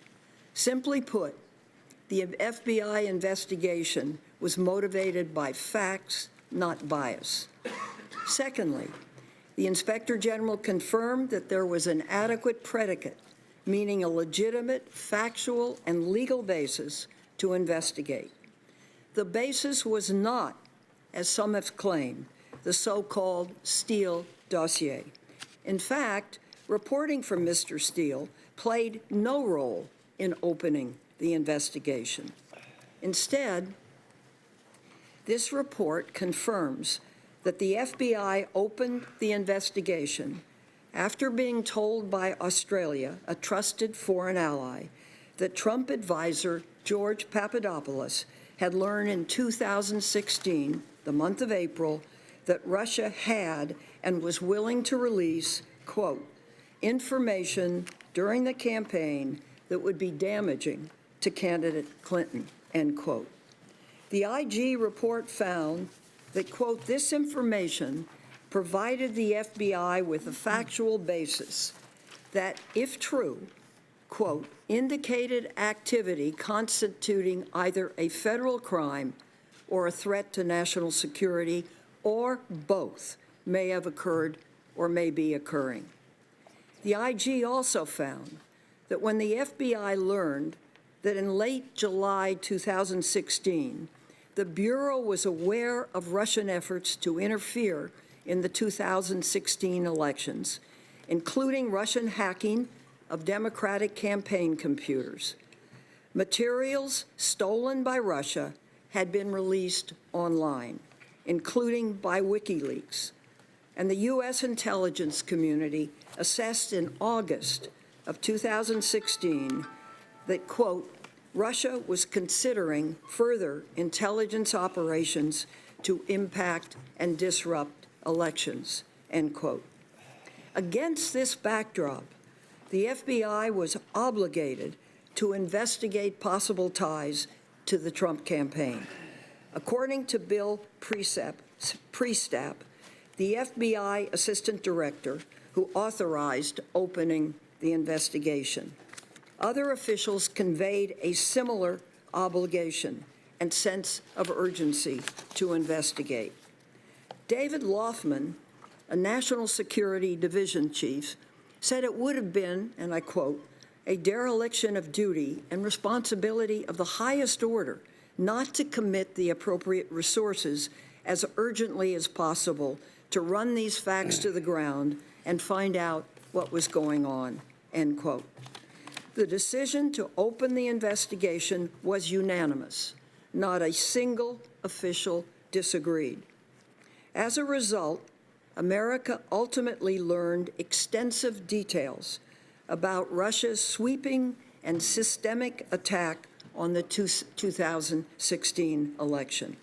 Simply put, the FBI investigation was motivated by facts, not bias. Secondly, The Inspector General confirmed that there was an adequate predicate, meaning a legitimate, factual, and legal basis to investigate. The basis was not, as some have claimed, the so-called Steele dossier. In fact, reporting from Mr. Steele played no role in opening the investigation. Instead, this report confirms that the FBI opened the investigation after being told by Australia, a trusted foreign ally, that Trump advisor George Papadopoulos had learned in 2016, the month of April, that Russia had and was willing to release, quote, information during the campaign that would be damaging to candidate Clinton, end quote. The IG report found that, quote, this information provided the FBI with a factual basis that, if true, quote, indicated activity constituting either a federal crime or a threat to national security, or both may have occurred or may be occurring. The IG also found that when the FBI learned that in late July 2016, the Bureau was aware of Russian efforts to interfere in the 2016 elections, including Russian hacking of Democratic campaign computers. Materials stolen by Russia had been released online, including by WikiLeaks. And the U.S. intelligence community assessed in August of 2016 that, quote, Russia was considering further intelligence operations to impact and disrupt elections, end quote. Against this backdrop, the FBI was obligated to investigate possible ties to the Trump campaign. According to Bill Priestap, the FBI Assistant Director who authorized opening the investigation. Other officials conveyed a similar obligation and sense of urgency to investigate. David Loffman, a National Security Division chief, said it would have been, and I quote, a dereliction of duty and responsibility of the highest order not to commit the appropriate resources as urgently as possible to run these facts to the ground and find out what was going on, end quote. The decision to open the investigation was unanimous. Not a single official disagreed. As a result, America ultimately learned extensive details about Russia's sweeping and systemic attack on the 2016 election,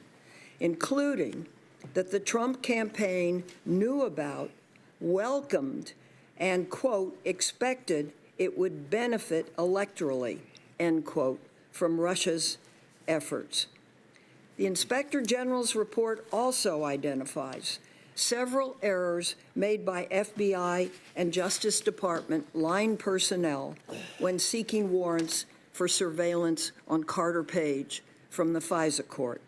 including that the Trump campaign knew about, welcomed, and, quote, expected it would benefit electorally, end quote, from Russia's efforts. The Inspector General's report also identifies several errors made by FBI and Justice Department line personnel when seeking warrants for surveillance on Carter Page from the FISA court.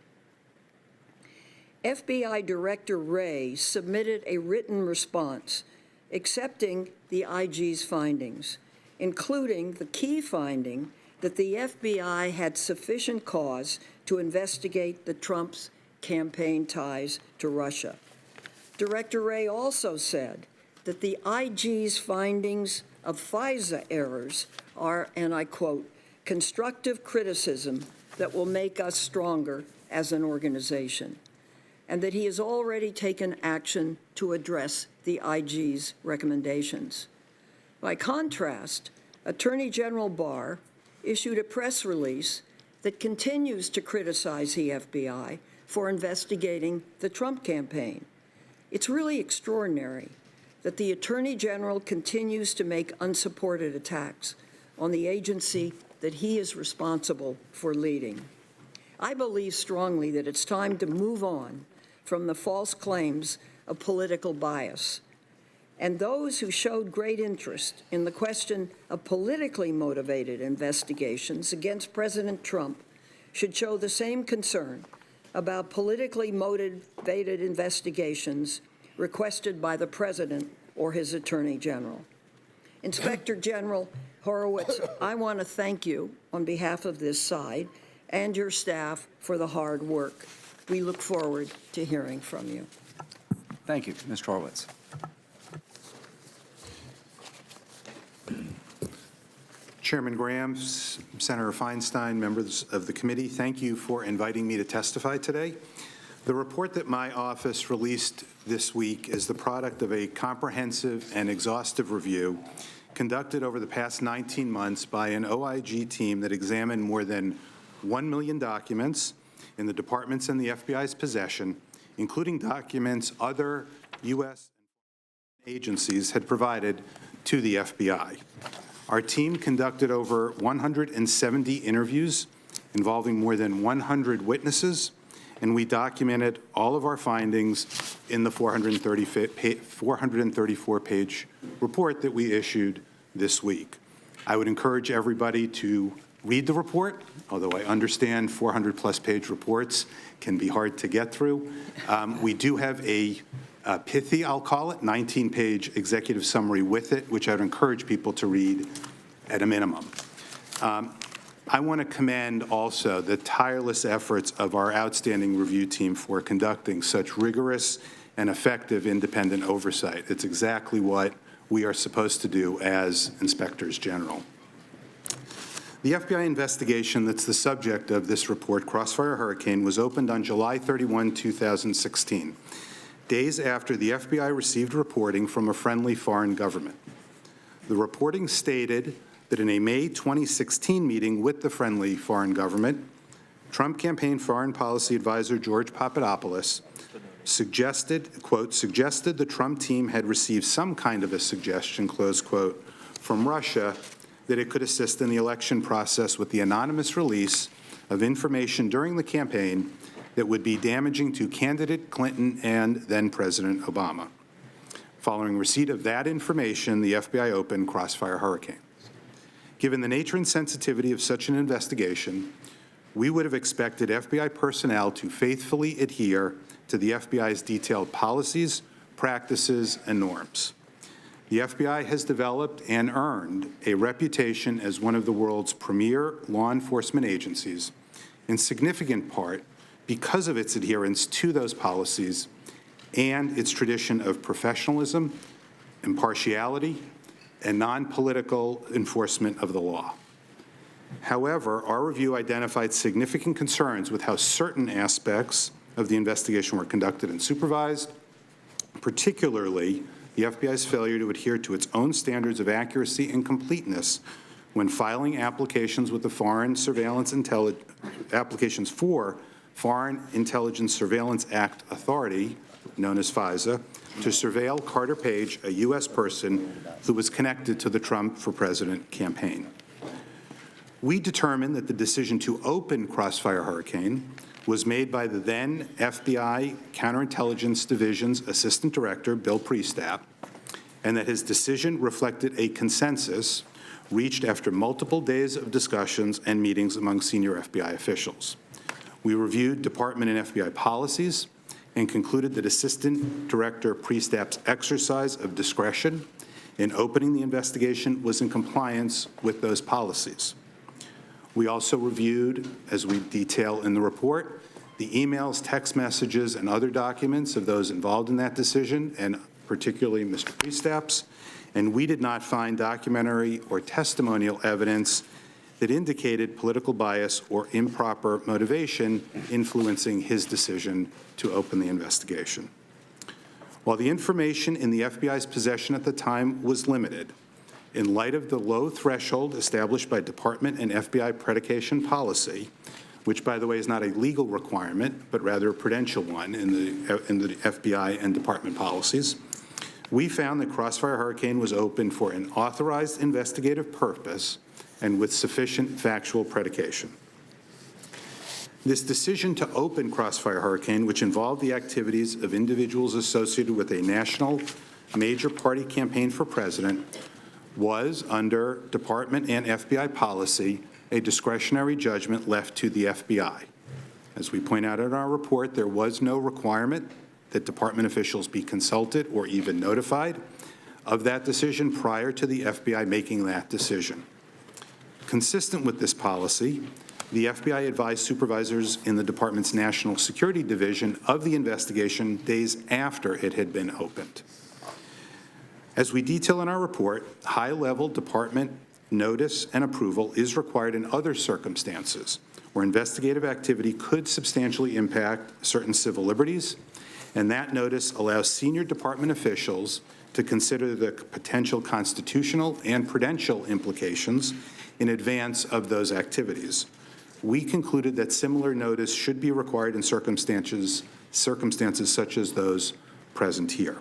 FBI Director Wray submitted a written response accepting the IG's findings, including the key finding that the FBI had sufficient cause to investigate the Trump's campaign ties to Russia. Director Wray also said that the IG's findings of FISA errors are, and I quote, constructive criticism that will make us stronger as an organization, and that he has already taken action to address the IG's recommendations. By contrast, Attorney General Barr issued a press release that continues to criticize the FBI for investigating the Trump campaign. It's really extraordinary that the Attorney General continues to make unsupported attacks on the agency that he is responsible for leading. I believe strongly that it's time to move on from the false claims of political bias. And those who showed great interest in the question of politically motivated investigations against President Trump should show the same concern about politically motivated investigations requested by the President or his Attorney General. Inspector General Horowitz, I want to thank you on behalf of this side and your staff for the hard work. We look forward to hearing from you. Thank you, Mr. Horowitz. Chairman Graham, Senator Feinstein, members of the committee, thank you for inviting me to testify today. The report that my office released this week is the product of a comprehensive and exhaustive review conducted over the past 19 months by an OIG team that examined more than 1 million documents in the department's and the FBI's possession, including documents other U.S. agencies had provided to the FBI. Our team conducted over 170 interviews involving more than 100 witnesses, and we documented all of our findings in the 434-page report that we issued this week. I would encourage everybody to read the report, although I understand 400-plus page reports can be hard to get through. We do have a pithy, I'll call it, 19-page executive summary with it, which I would encourage people to read at a minimum. I want to commend also the tireless efforts of our outstanding review team for conducting such rigorous and effective independent oversight. It's exactly what we are supposed to do as inspectors general. The FBI investigation that's the subject of this report, Crossfire Hurricane, was opened on July 31, 2016, days after the FBI received reporting from a friendly foreign government. The reporting stated that in a May 2016 meeting with the friendly foreign government, Trump campaign foreign policy advisor George Papadopoulos suggested, quote, suggested the Trump team had received some kind of a suggestion, close quote, from Russia that it could assist in the election process with the anonymous release of information during the campaign that would be damaging to candidate Clinton and then President Obama. Following receipt of that information, the FBI opened Crossfire Hurricane. Given the nature and sensitivity of such an investigation, we would have expected FBI personnel to faithfully adhere to the FBI's detailed policies, practices, and norms. The FBI has developed and earned a reputation as one of the world's premier law enforcement agencies, in significant part because of its adherence to those policies and its tradition of professionalism, impartiality, and non-political enforcement of the law. However, our review identified significant concerns with how certain aspects of the investigation were conducted and supervised, particularly the FBI's failure to adhere to its own standards of accuracy and completeness when filing applications with the applications for Foreign Intelligence Surveillance Act Authority, known as FISA, to surveil Carter Page, a U.S. person who was connected to the Trump for President campaign. We determined that the decision to open Crossfire Hurricane was made by the then FBI Counterintelligence Division's Assistant Director, Bill Priestap, and that his decision reflected a consensus reached after multiple days of discussions and meetings among senior FBI officials. We reviewed department and FBI policies and concluded that Assistant Director Priestap's exercise of discretion in opening the investigation was in compliance with those policies. We also reviewed, as we detail in the report, the emails, text messages, and other documents of those involved in that decision, and particularly Mr. Priestap's, and we did not find documentary or testimonial evidence that indicated political bias or improper motivation influencing his decision to open the investigation. While the information in the FBI's possession at the time was limited, in light of the low threshold established by department and FBI predication policy, which, by the way, is not a legal requirement, but rather a prudential one in the FBI and department policies, we found that Crossfire Hurricane was open for an authorized investigative purpose and with sufficient factual predication. This decision to open Crossfire Hurricane, which involved the activities of individuals associated with a national major party campaign for president, was, under department and FBI policy, a discretionary judgment left to the FBI. As we point out in our report, there was no requirement that department officials be consulted or even notified of that decision prior to the FBI making that decision. Consistent with this policy, the FBI advised supervisors in the department's National Security Division of the investigation days after it had been opened. As we detail in our report, high-level department notice and approval is required in other circumstances where investigative activity could substantially impact certain civil liberties, and that notice allows senior department officials to consider the potential constitutional and prudential implications in advance of those activities. We concluded that similar notice should be required in circumstances such as those present here.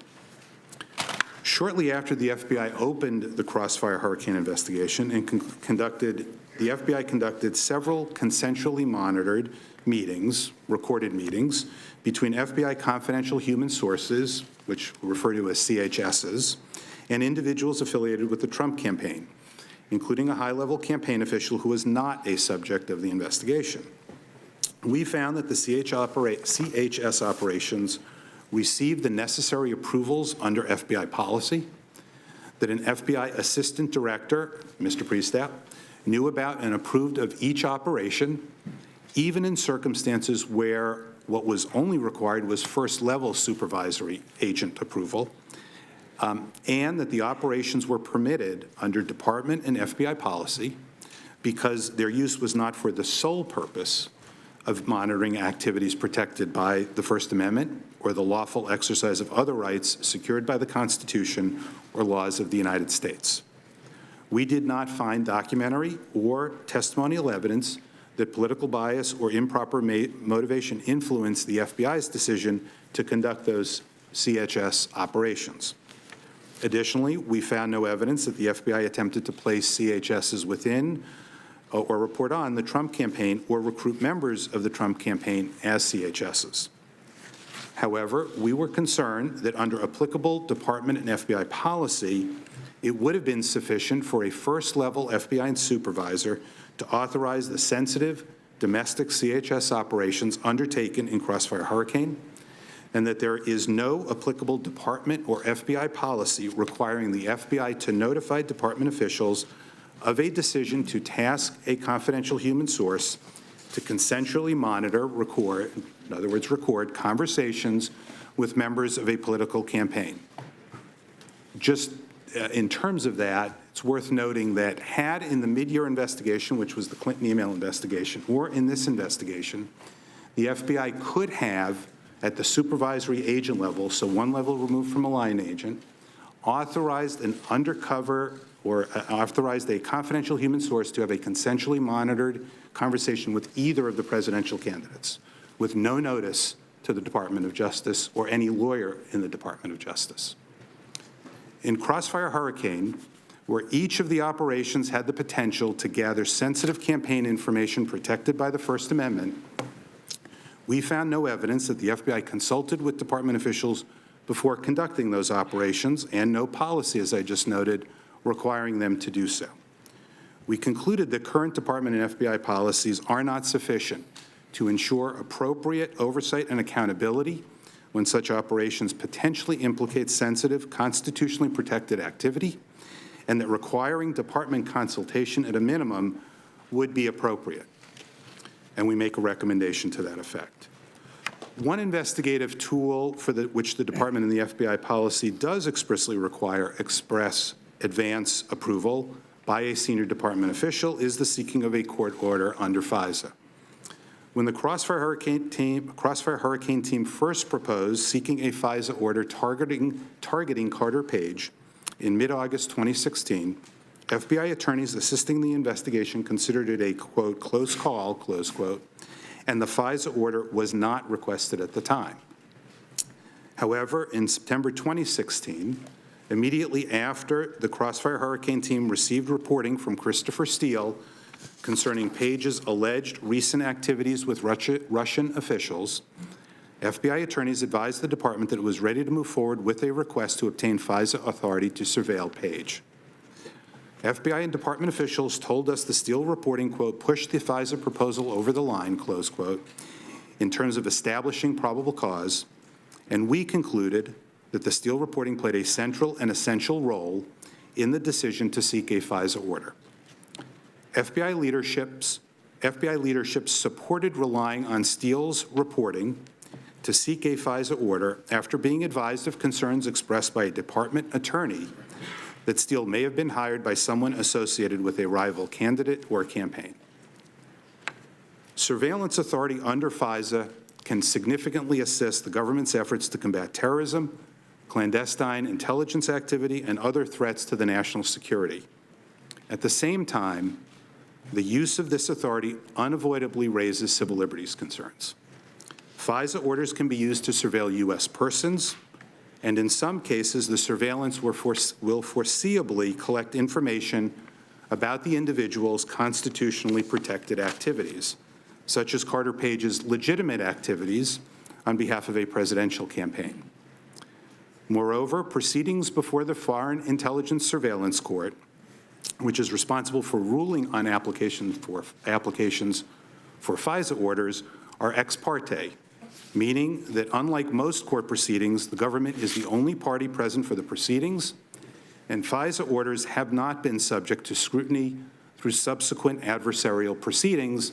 Shortly after the FBI opened the Crossfire Hurricane investigation and the FBI conducted several consensually monitored meetings, recorded meetings, between FBI confidential human sources, which we refer to as CHSs, and individuals affiliated with the Trump campaign, including a high-level campaign official who was not a subject of the investigation. We found that the CHS operations received the necessary approvals under FBI policy, that an FBI assistant director, Mr. Priestap, knew about and approved of each operation, even in circumstances where what was only required was first-level supervisory agent approval, and that the operations were permitted under department and FBI policy because their use was not for the sole purpose of monitoring activities protected by the First Amendment or the lawful exercise of other rights secured by the Constitution or laws of the United States. We did not find documentary or testimonial evidence that political bias or improper motivation influenced the FBI's decision to conduct those CHS operations. Additionally, we found no evidence that the FBI attempted to place CHSs within or report on the Trump campaign or recruit members of the Trump campaign as CHSs. However, we were concerned that under applicable department and FBI policy, it would have been sufficient for a first-level FBI supervisor to authorize the sensitive domestic CHS operations undertaken in Crossfire Hurricane, and that there is no applicable department or FBI policy requiring the FBI to notify department officials of a decision to task a confidential human source to consensually monitor, record, in other words, record conversations with members of a political campaign. Just in terms of that, it's worth noting that had in the mid-year investigation, which was the Clinton email investigation, or in this investigation, the FBI could have, at the supervisory agent level, so one level removed from a line agent, authorized an undercover or authorized a confidential human source to have a consensually monitored conversation with either of the presidential candidates, with no notice to the Department of Justice or any lawyer in the Department of Justice. In Crossfire Hurricane, where each of the operations had the potential to gather sensitive campaign information protected by the First Amendment, we found no evidence that the FBI consulted with department officials before conducting those operations, and no policy, as I just noted, requiring them to do so. We concluded that current department and FBI policies are not sufficient to ensure appropriate oversight and accountability when such operations potentially implicate sensitive, constitutionally protected activity, and that requiring department consultation at a minimum would be appropriate. And we make a recommendation to that effect. One investigative tool for which the department and the FBI policy does expressly require express advance approval by a senior department official is the seeking of a court order under FISA. When the Crossfire Hurricane team first proposed seeking a FISA order targeting Carter Page in mid-August 2016, FBI attorneys assisting the investigation considered it a, quote, close call, close quote, and the FISA order was not requested at the time. However, in September 2016, immediately after the Crossfire Hurricane team received reporting from Christopher Steele concerning Page's alleged recent activities with Russian officials, FBI attorneys advised the department that it was ready to move forward with a request to obtain FISA authority to surveil Page. FBI and department officials told us the Steele reporting, quote, pushed the FISA proposal over the line, close quote, in terms of establishing probable cause, and we concluded that the Steele reporting played a central and essential role in the decision to seek a FISA order. FBI leadership supported relying on Steele's reporting to seek a FISA order after being advised of concerns expressed by a department attorney that Steele may have been hired by someone associated with a rival candidate or campaign. Surveillance authority under FISA can significantly assist the government's efforts to combat terrorism, clandestine intelligence activity, and other threats to the national security. At the same time, the use of this authority unavoidably raises civil liberties concerns. FISA orders can be used to surveil U.S. persons, and in some cases, the surveillance will foreseeably collect information about the individual's constitutionally protected activities, such as Carter Page's legitimate activities on behalf of a presidential campaign. Moreover, proceedings before the Foreign Intelligence Surveillance Court, which is responsible for ruling on applications for FISA orders, are ex parte, meaning that unlike most court proceedings, the government is the only party present for the proceedings, and FISA orders have not been subject to scrutiny through subsequent adversarial proceedings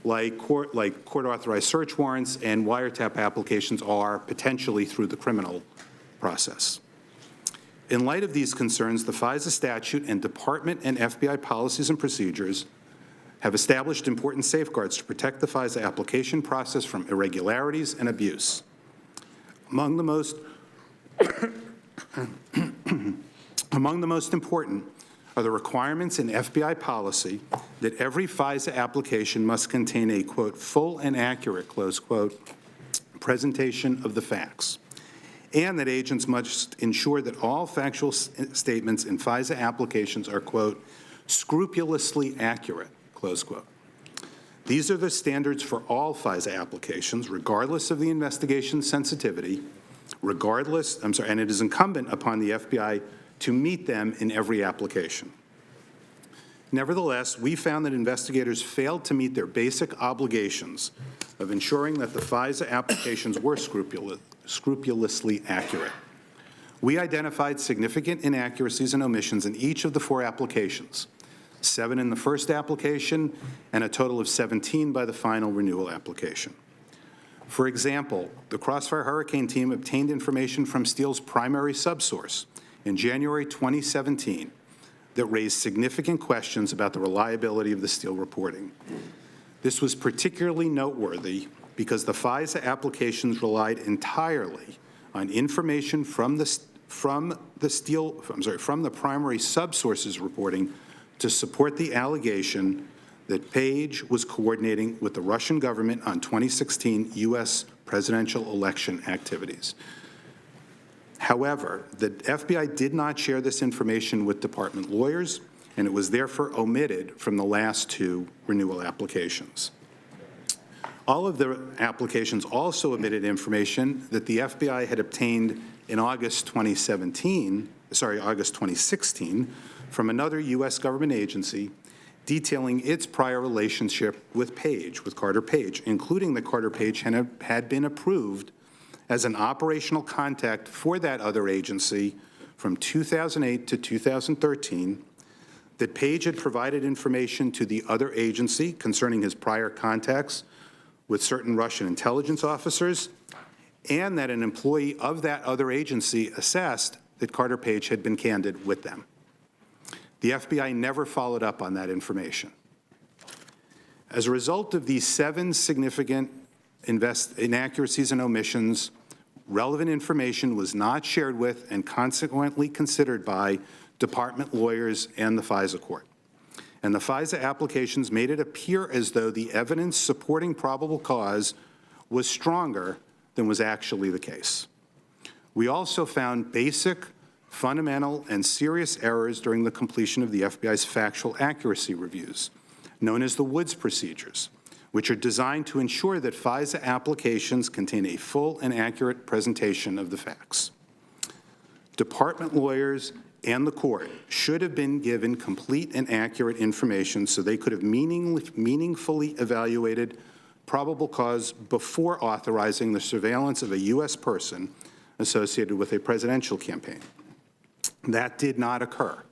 like court-authorized search warrants and wiretap applications are potentially through the criminal process. In light of these concerns, the FISA statute and Department and FBI policies and procedures have established important safeguards to protect the FISA application process from irregularities and abuse. Among the most important are the requirements in FBI policy that every FISA application must contain a, quote, full and accurate, close quote, presentation of the facts, and that agents must ensure that all factual statements in FISA applications are, quote, scrupulously accurate, close quote. These are the standards for all FISA applications, regardless of the investigation's sensitivity, and it is incumbent upon the FBI to meet them in every application. Nevertheless, we found that investigators failed to meet their basic obligations of ensuring that the FISA applications were scrupulously accurate. We identified significant inaccuracies and omissions in each of the 4 applications, 7 in the first application and a total of 17 by the final renewal application. For example, the Crossfire Hurricane team obtained information from Steele's primary subsource in January 2017 that raised significant questions about the reliability of the Steele reporting. This was particularly noteworthy because the FISA applications relied entirely on information from the primary subsource's reporting to support the allegation that Page was coordinating with the Russian government on 2016 U.S. presidential election activities. However, the FBI did not share this information with department lawyers, and it was therefore omitted from the last 2 renewal applications. All of the applications also omitted information that the FBI had obtained in August 2016, from another U.S. government agency detailing its prior relationship with Page, with Carter Page, including that Carter Page had been approved as an operational contact for that other agency from 2008 to 2013, that Page had provided information to the other agency concerning his prior contacts with certain Russian intelligence officers, and that an employee of that other agency assessed that Carter Page had been candid with them. The FBI never followed up on that information. As a result of these 7 significant inaccuracies and omissions, relevant information was not shared with and consequently considered by department lawyers and the FISA court. And the FISA applications made it appear as though the evidence supporting probable cause was stronger than was actually the case. We also found basic, fundamental, and serious errors during the completion of the FBI's factual accuracy reviews, known as the Woods procedures, which are designed to ensure that FISA applications contain a full and accurate presentation of the facts. Department lawyers and the court should have been given complete and accurate information so they could have meaningfully evaluated probable cause before authorizing the surveillance of a U.S. person associated with a presidential campaign. That did not occur.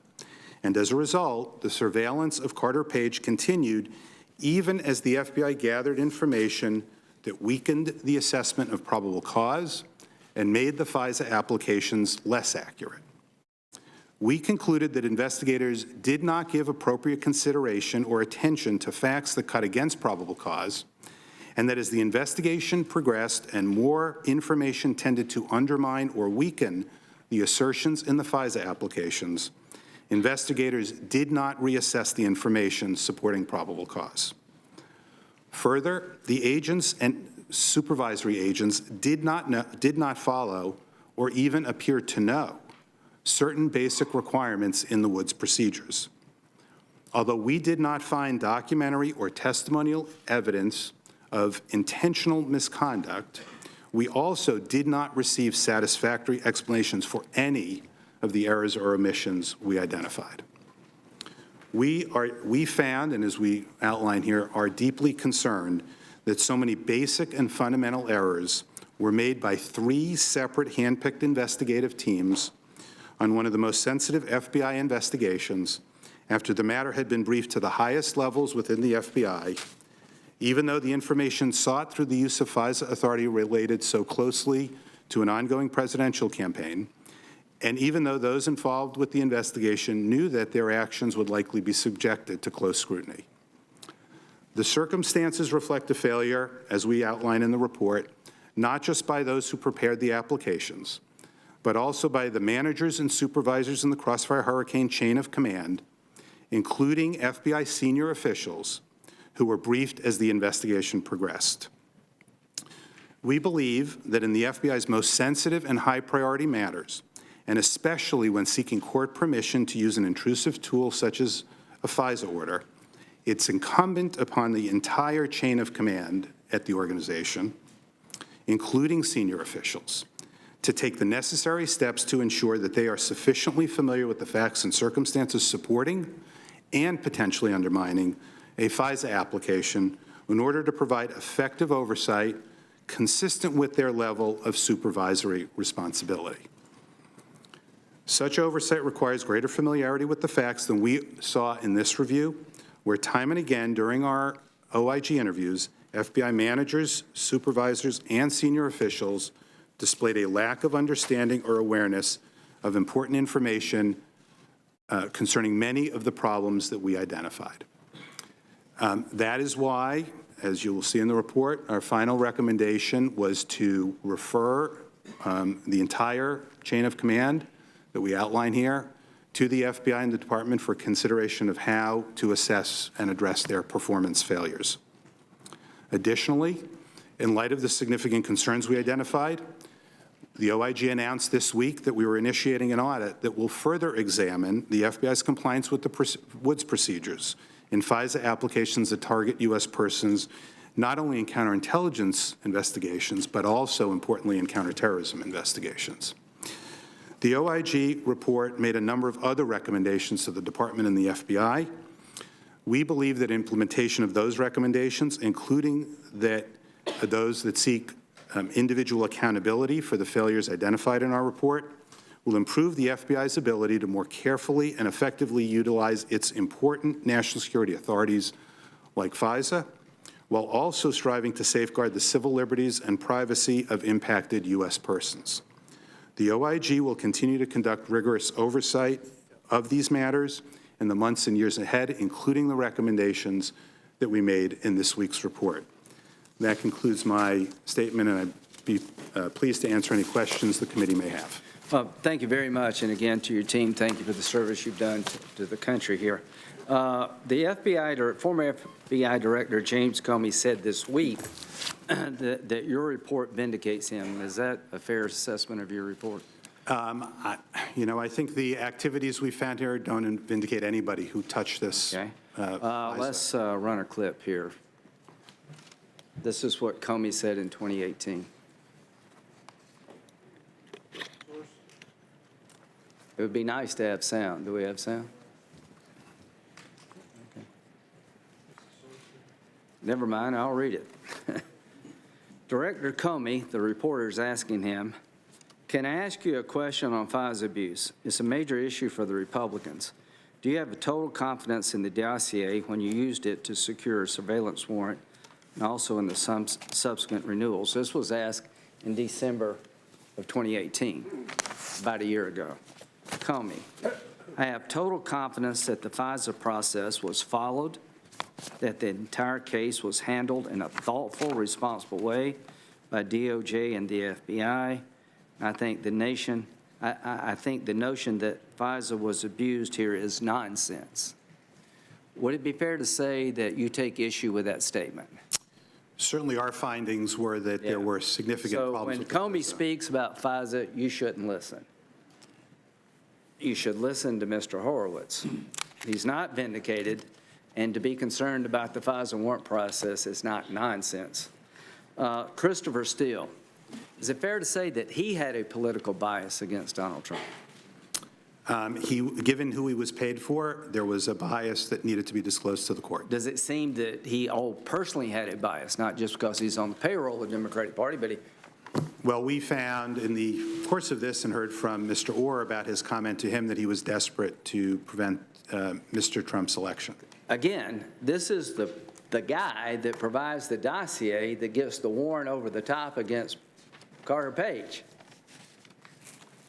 And as a result, the surveillance of Carter Page continued even as the FBI gathered information that weakened the assessment of probable cause and made the FISA applications less accurate. We concluded that investigators did not give appropriate consideration or attention to facts that cut against probable cause, and that as the investigation progressed and more information tended to undermine or weaken the assertions in the FISA applications, investigators did not reassess the information supporting probable cause. Further, the agents and supervisory agents did not follow or even appear to know certain basic requirements in the Woods procedures. Although we did not find documentary or testimonial evidence of intentional misconduct, we also did not receive satisfactory explanations for any of the errors or omissions we identified. We found, and as we outline here, are deeply concerned that so many basic and fundamental errors were made by 3 separate handpicked investigative teams on one of the most sensitive FBI investigations after the matter had been briefed to the highest levels within the FBI, even though the information sought through the use of FISA authority related so closely to an ongoing presidential campaign, and even though those involved with the investigation knew that their actions would likely be subjected to close scrutiny. The circumstances reflect a failure, as we outline in the report, not just by those who prepared the applications, but also by the managers and supervisors in the Crossfire Hurricane chain of command, including FBI senior officials who were briefed as the investigation progressed. We believe that in the FBI's most sensitive and high-priority matters, and especially when seeking court permission to use an intrusive tool such as a FISA order, it's incumbent upon the entire chain of command at the organization, including senior officials, to take the necessary steps to ensure that they are sufficiently familiar with the facts and circumstances supporting and potentially undermining a FISA application in order to provide effective oversight consistent with their level of supervisory responsibility. Such oversight requires greater familiarity with the facts than we saw in this review, where time and again during our OIG interviews, FBI managers, supervisors, and senior officials displayed a lack of understanding or awareness of important information concerning many of the problems that we identified. That is why, as you will see in the report, our final recommendation was to refer the entire chain of command that we outline here to the FBI and the Department for consideration of how to assess and address their performance failures. Additionally, in light of the significant concerns we identified, the OIG announced this week that we were initiating an audit that will further examine the FBI's compliance with the Woods procedures in FISA applications that target U.S. persons, not only in counterintelligence investigations, but also, importantly, in counterterrorism investigations. The OIG report made a number of other recommendations to the Department and the FBI. We believe that implementation of those recommendations, including those that seek individual accountability for the failures identified in our report, will improve the FBI's ability to more carefully and effectively utilize its important national security authorities like FISA, while also striving to safeguard the civil liberties and privacy of impacted U.S. persons. The OIG will continue to conduct rigorous oversight of these matters in the months and years ahead, including the recommendations that we made in this week's report. That concludes my statement, and I'd be pleased to answer any questions the committee may have. Well, thank you very much, and again, to your team, thank you for the service you've done to the country here. The former FBI Director James Comey said this week that your report vindicates him. Is that a fair assessment of your report? I think the activities we found here don't vindicate anybody who touched this. Okay. Let's run a clip here. This is what Comey said in 2018. It would be nice to have sound. Do we have sound? Okay. Never mind, I'll read it. Director Comey, the reporter, is asking him, "Can I ask you a question on FISA abuse? It's a major issue for the Republicans. Do you have a total confidence in the dossier when you used it to secure a surveillance warrant and also in the subsequent renewals?" This was asked in December of 2018, about a year ago. Comey, "I have total confidence that the FISA process was followed, that the entire case was handled in a thoughtful, responsible way by DOJ and the FBI. I think the notion that FISA was abused here is nonsense." Would it be fair to say that you take issue with that statement? Certainly, our findings were that there were significant problems with So when Comey FISA. speaks about FISA, you shouldn't listen. You should listen to Mr. Horowitz. He's not vindicated, and to be concerned about the FISA warrant process is not nonsense. Christopher Steele, is it fair to say that he had a political bias against Donald Trump? Given who he was paid for, there was a bias that needed to be disclosed to the court. Does it seem that he personally had a bias, not just because he's on the payroll of the Democratic Party, but he... Well, we found in the course of this and heard from Mr. Orr about his comment to him that he was desperate to prevent Mr. Trump's election. Again, this is the guy that provides the dossier that gets the warrant over the top against Carter Page.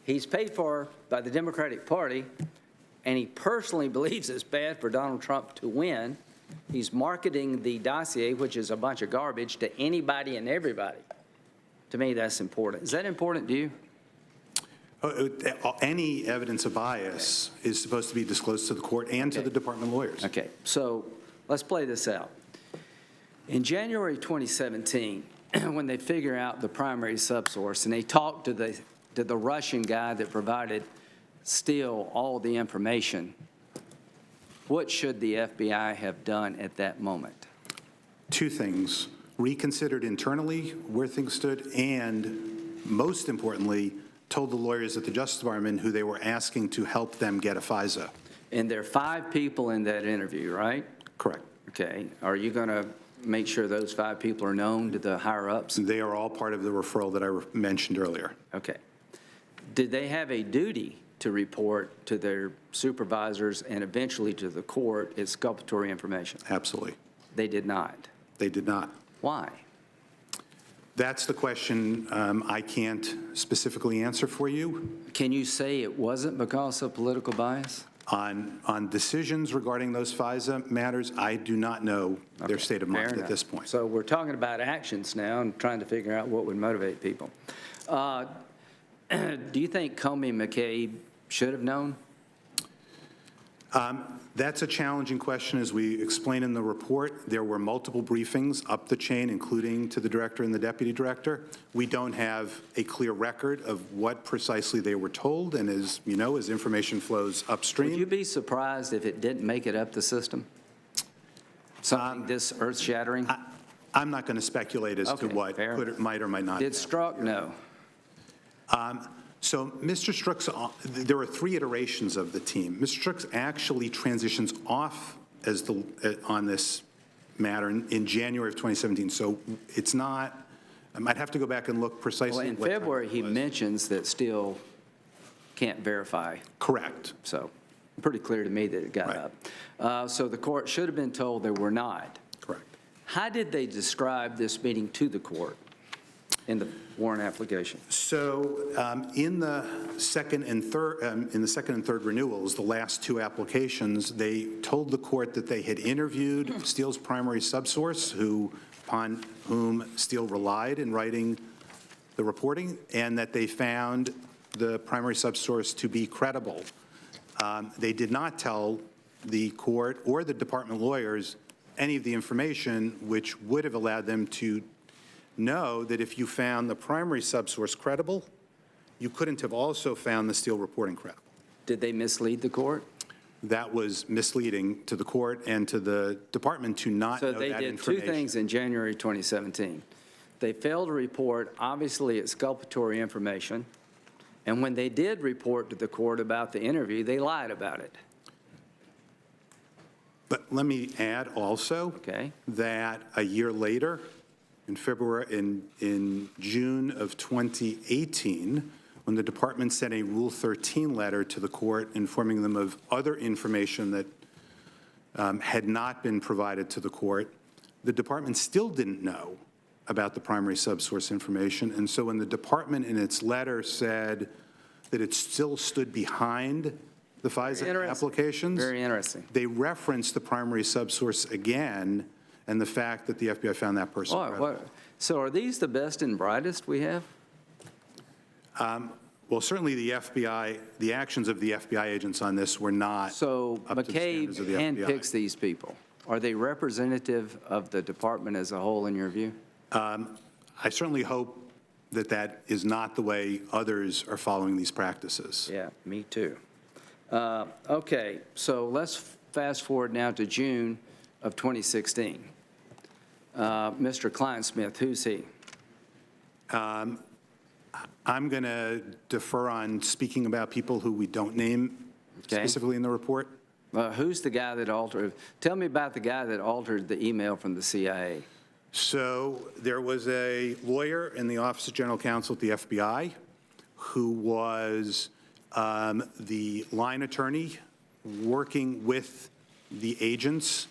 He's paid for by the Democratic Party, and he personally believes it's bad for Donald Trump to win. He's marketing the dossier, which is a bunch of garbage, to anybody and everybody. To me, that's important. Is that important to you? Any evidence of bias is supposed to be disclosed to the court and to the department lawyers. Okay, so let's play this out. In January 2017, when they figure out the primary subsource and they talk to the Russian guy that provided Steele all the information, what should the FBI have done at that moment? Two things: reconsidered internally where things stood, and most importantly, told the lawyers at the Justice Department who they were asking to help them get a FISA. And there are 5 people in that interview, right? Correct. Okay. Are you going to make sure those 5 people are known to the higher-ups? They are all part of the referral that I mentioned earlier. Okay. Did they have a duty to report to their supervisors and eventually to the court exculpatory information? Absolutely. They did not. They did not. Why? That's the question I can't specifically answer for you. Can you say it wasn't because of political bias? On decisions regarding those FISA matters, I do not know their state of Fair mind at enough. this point. So we're talking about actions now and trying to figure out what would motivate people. Do you think Comey and McCabe should have known? That's a challenging question. As we explain in the report, there were multiple briefings up the chain, including to the director and the deputy director. We don't have a clear record of what precisely they were told, and as you know, as information flows upstream. Would you be surprised if it didn't make it up the system? Something this earth-shattering? I'm not going to speculate as to what fair. might or might not Did happen. Strzok know? So Mr. Strzok's, there were 3 iterations of the team. Mr. Strzok actually transitions off as on this matter in January of 2017. So it's not, I might have to go back and look precisely. Well, in what time February, it he was. mentions that Steele can't verify. Correct. So pretty clear to me that it got Right. up. So the court should have been told they were not. Correct. How did they describe this meeting to the court in the warrant application? So in the second and third renewals, the last 2 applications, they told the court that they had interviewed Steele's primary subsource, upon whom Steele relied in writing the reporting, and that they found the primary subsource to be credible. They did not tell the court or the department lawyers any of the information which would have allowed them to know that if you found the primary subsource credible, you couldn't have also found the Steele reporting credible. Did they mislead the court? That was misleading to the court and to the department to not know So that they information. did 2 things in January 2017. They failed to report, obviously, exculpatory information, and when they did report to the court about the interview, they lied about it. But let me add also Okay. that a year later, in June of 2018, when the department sent a Rule 13 letter to the court informing them of other information that had not been provided to the court, the department still didn't know about the primary subsource information. And so when the department in its letter said that it still stood behind the FISA Interesting. applications, Very interesting. they referenced the primary subsource again and the fact that the FBI found that person credible. So are these the best and brightest we have? Well, certainly the FBI, the actions of the FBI agents on this were not So up to the standards McCabe of the FBI. handpicks these people. Are they representative of the department as a whole, in your view? I certainly hope that that is not the way others are following these practices. Yeah, me too. Okay, so let's fast forward now to June of 2016. Mr. Kleinsmith, who's he? I'm going to defer on speaking about people who we don't name Okay. specifically in the report. Who's the guy that altered? Tell me about the guy that altered the email from the CIA. So there was a lawyer in the Office of General Counsel at the FBI who was the line attorney working with the agents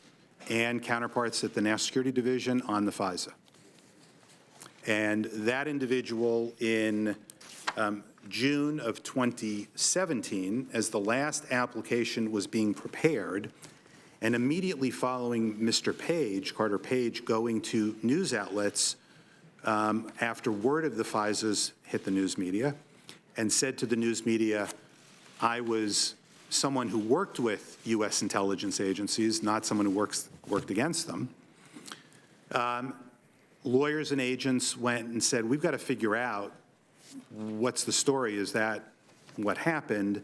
and counterparts at the National Security Division on the FISA. And that individual in June of 2017, as the last application was being prepared, and immediately following Mr. Page, Carter Page, going to news outlets after word of the FISAs hit the news media, and said to the news media, I was someone who worked with U.S. intelligence agencies, not someone who worked against them. Lawyers and agents went and said, we've got to figure out what's the story. Is that what happened?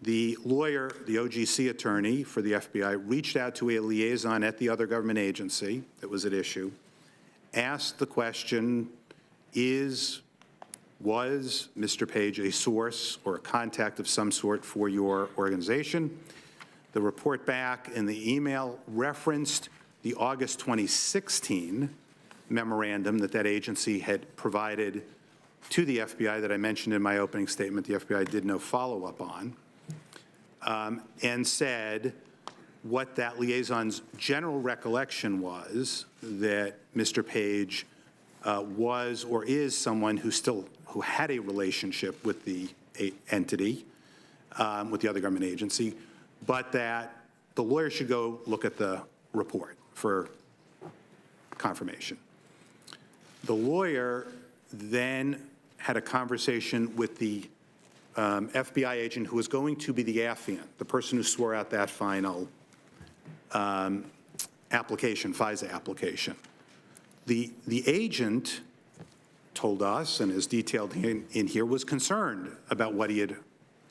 The lawyer, the OGC attorney for the FBI, reached out to a liaison at the other government agency that was at issue, asked the question, was Mr. Page a source or a contact of some sort for your organization? The report back in the email referenced the August 2016 memorandum that agency had provided to the FBI that I mentioned in my opening statement the FBI did no follow-up on, and said what that liaison's general recollection was that Mr. Page was or is someone who had a relationship with the entity, with the other government agency, but that the lawyer should go look at the report for confirmation. The lawyer then had a conversation with the FBI agent who was going to be the affiant, the person who swore out that final application, FISA application. The agent told us, and is detailed in here, was concerned about what he had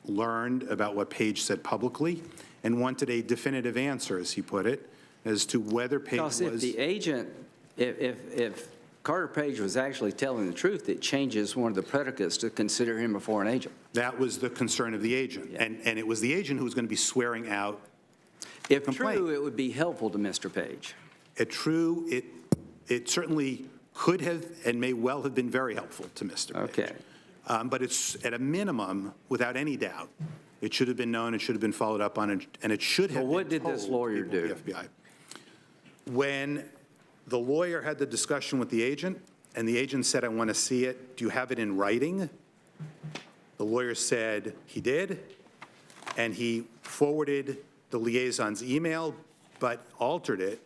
learned about what Page said publicly and wanted a definitive answer, as he put it, as to whether Page was... Because if the agent, if Carter Page was actually telling the truth, it changes one of the predicates to consider him a foreign agent. That was the concern of the agent. Yeah. And it was the agent who was going to be swearing out. If complaint. true, it would be helpful to Mr. Page. It certainly could have and may well have been very helpful to Mr. Page. Okay. But it's, at a minimum, without any doubt, it should have been known, it should have been followed up on, and it should have Well, what been did this told lawyer people at the FBI. When the lawyer had the discussion with the agent, and the agent said, I want to see it, do you have it in writing? The lawyer said he did, and he forwarded the liaison's email, but altered it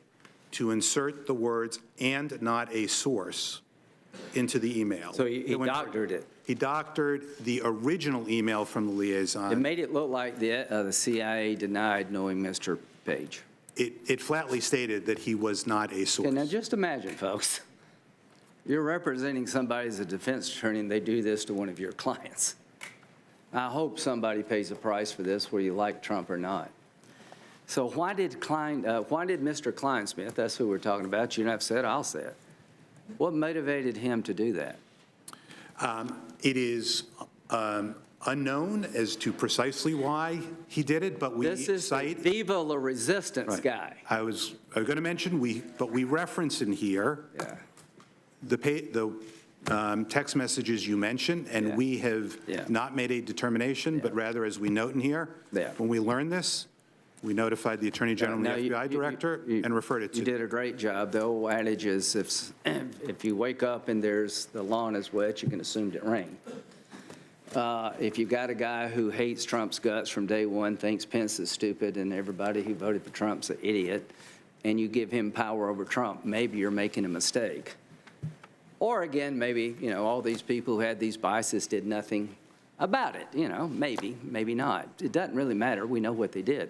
to insert the words, and not a source, into the email. So he doctored it. He doctored the original email from the liaison. It made it look like the CIA denied knowing Mr. Page. It flatly stated that he was not a source. Okay, now just imagine, folks, you're representing somebody as a defense attorney and they do this to one of your clients. I hope somebody pays a price for this, whether you like Trump or not. So why did Mr. Kleinsmith, that's who we're talking about, you don't have to say it, I'll say it. What motivated him to do that? It is unknown as to precisely why he did it, but we This is the cite. Viva la Resistance Right. guy. I was going to mention, but we reference in here Yeah. the text messages you mentioned, and Yeah. we have Yeah. not made a determination, but rather, as we note in here, Yeah. when we learned this, we notified the Attorney General and No, the you- FBI Director you- and referred it You to. did a great job. The old adage is if you wake up and the lawn is wet, you can assume it rained. If you've got a guy who hates Trump's guts from day one, thinks Pence is stupid, and everybody who voted for Trump's an idiot, and you give him power over Trump, maybe you're making a mistake. Or again, maybe, all these people who had these biases did nothing about it, maybe not. It doesn't really matter. We know what they did.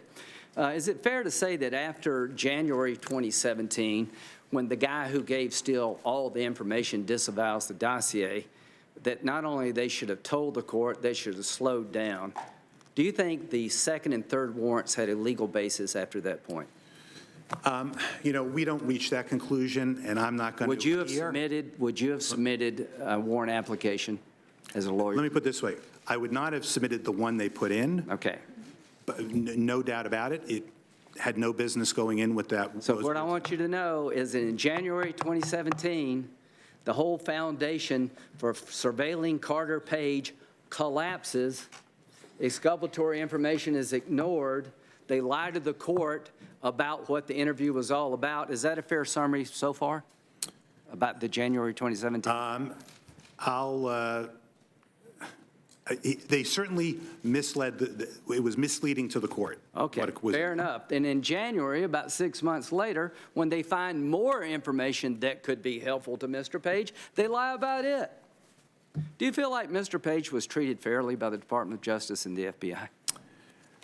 Is it fair to say that after January 2017, when the guy who gave Steele all the information disavows the dossier, that not only they should have told the court, they should have slowed down? Do you think the second and third warrants had a legal basis after that point? We don't reach that conclusion, and I'm not going to. Would you have submitted a warrant application as a lawyer? Let me put it this way. I would not have submitted the one they put in, Okay. but no doubt about it. It had no business going in with that. So what I want you to know is that in January 2017, the whole foundation for surveilling Carter Page collapses. Exculpatory information is ignored. They lie to the court about what the interview was all about. Is that a fair summary so far about the January 2017? They certainly misled, it was misleading to the court. Okay, what it was. fair enough. And in January, about 6 months later, when they find more information that could be helpful to Mr. Page, they lie about it. Do you feel like Mr. Page was treated fairly by the Department of Justice and the FBI?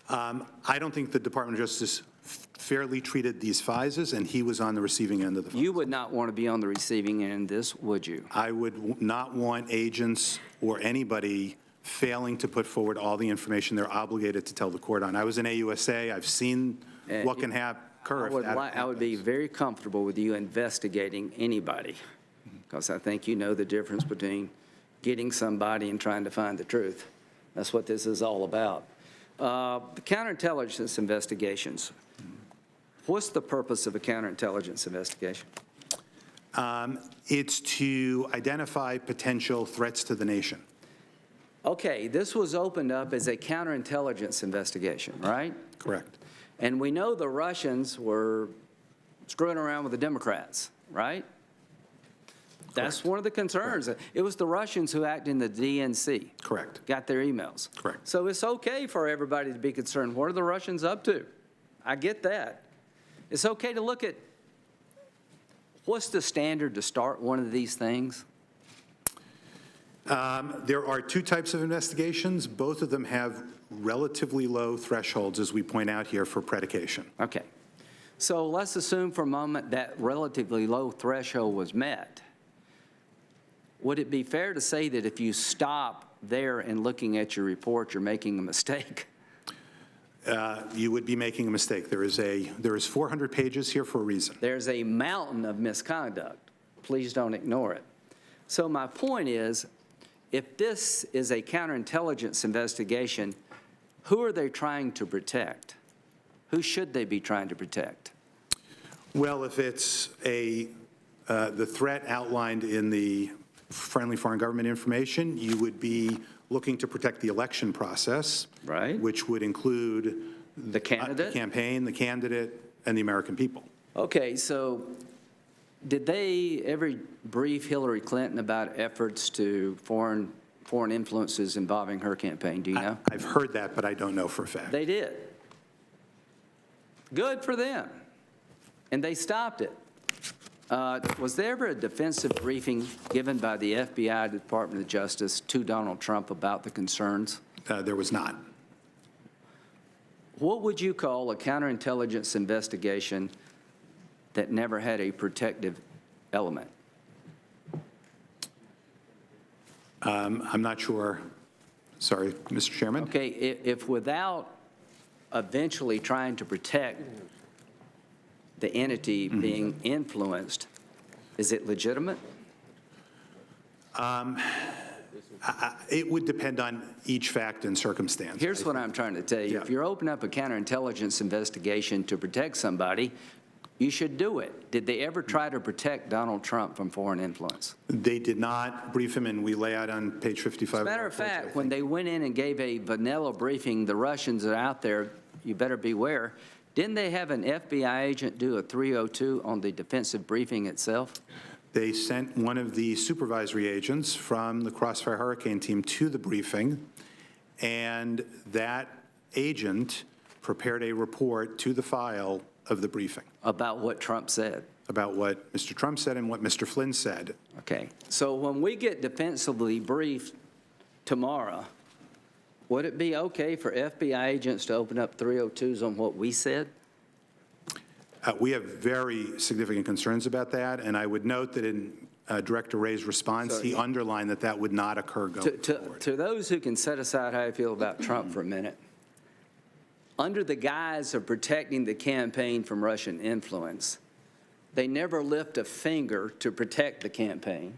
I don't think the Department of Justice fairly treated these FISAs, and he was on the receiving end of the FISA. You would not want to be on the receiving end of this, would you? I would not want agents or anybody failing to put forward all the information they're obligated to tell the court on. I was in AUSA. I've seen what can occur if that I would be happens. very comfortable with you investigating anybody, because I think you know the difference between getting somebody and trying to find the truth. That's what this is all about. The counterintelligence investigations. What's the purpose of a counterintelligence investigation? It's to identify potential threats to the nation. Okay, this was opened up as a counterintelligence investigation, right? Correct. And we know the Russians were screwing around with the Democrats, right? That's one of the concerns. It was the Russians who acted in the DNC. Correct. Got their emails. Correct. So it's okay for everybody to be concerned. What are the Russians up to? I get that. It's okay to look at what's the standard to start one of these things? There are two types of investigations. Both of them have relatively low thresholds, as we point out here, for predication. Okay. So let's assume for a moment that relatively low threshold was met. Would it be fair to say that if you stop there and looking at your report, you're making a mistake? You would be making a mistake. There is 400 pages here for a reason. There's a mountain of misconduct. Please don't ignore it. So my point is, if this is a counterintelligence investigation, who are they trying to protect? Who should they be trying to protect? Well, if it's the threat outlined in the friendly foreign government information, you would be looking to protect the election process. Right. Which would include The candidate? the campaign, the candidate, and the American people. Okay, so did they ever brief Hillary Clinton about efforts to foreign influences involving her campaign? Do you know? I've heard that, but I don't know for a fact. They did. Good for them. And they stopped it. Was there ever a defensive briefing given by the FBI, the Department of Justice, to Donald Trump about the concerns? There was not. What would you call a counterintelligence investigation that never had a protective element? I'm not sure. Sorry, Mr. Chairman. Okay, if without eventually trying to protect the entity being influenced, is it legitimate? It would depend on each fact and circumstance. Here's what I'm trying to tell you. Yeah. If you're opening up a counterintelligence investigation to protect somebody, you should do it. Did they ever try to protect Donald Trump from foreign influence? They did not brief him, and we lay out on page 55. As a matter of fact, when they went in and gave a vanilla briefing, the Russians are out there, you better beware. Didn't they have an FBI agent do a 302 on the defensive briefing itself? They sent one of the supervisory agents from the Crossfire Hurricane team to the briefing, and that agent prepared a report to the file of the briefing About what Trump said. about what Mr. Trump said and what Mr. Flynn said. Okay, so when we get defensively briefed tomorrow, would it be okay for FBI agents to open up 302s on what we said? We have very significant concerns about that, and I would note that in Director Wray's response, he underlined that that would not occur going forward. To those who can set aside how you feel about Trump for a minute, under the guise of protecting the campaign from Russian influence, they never lift a finger to protect the campaign.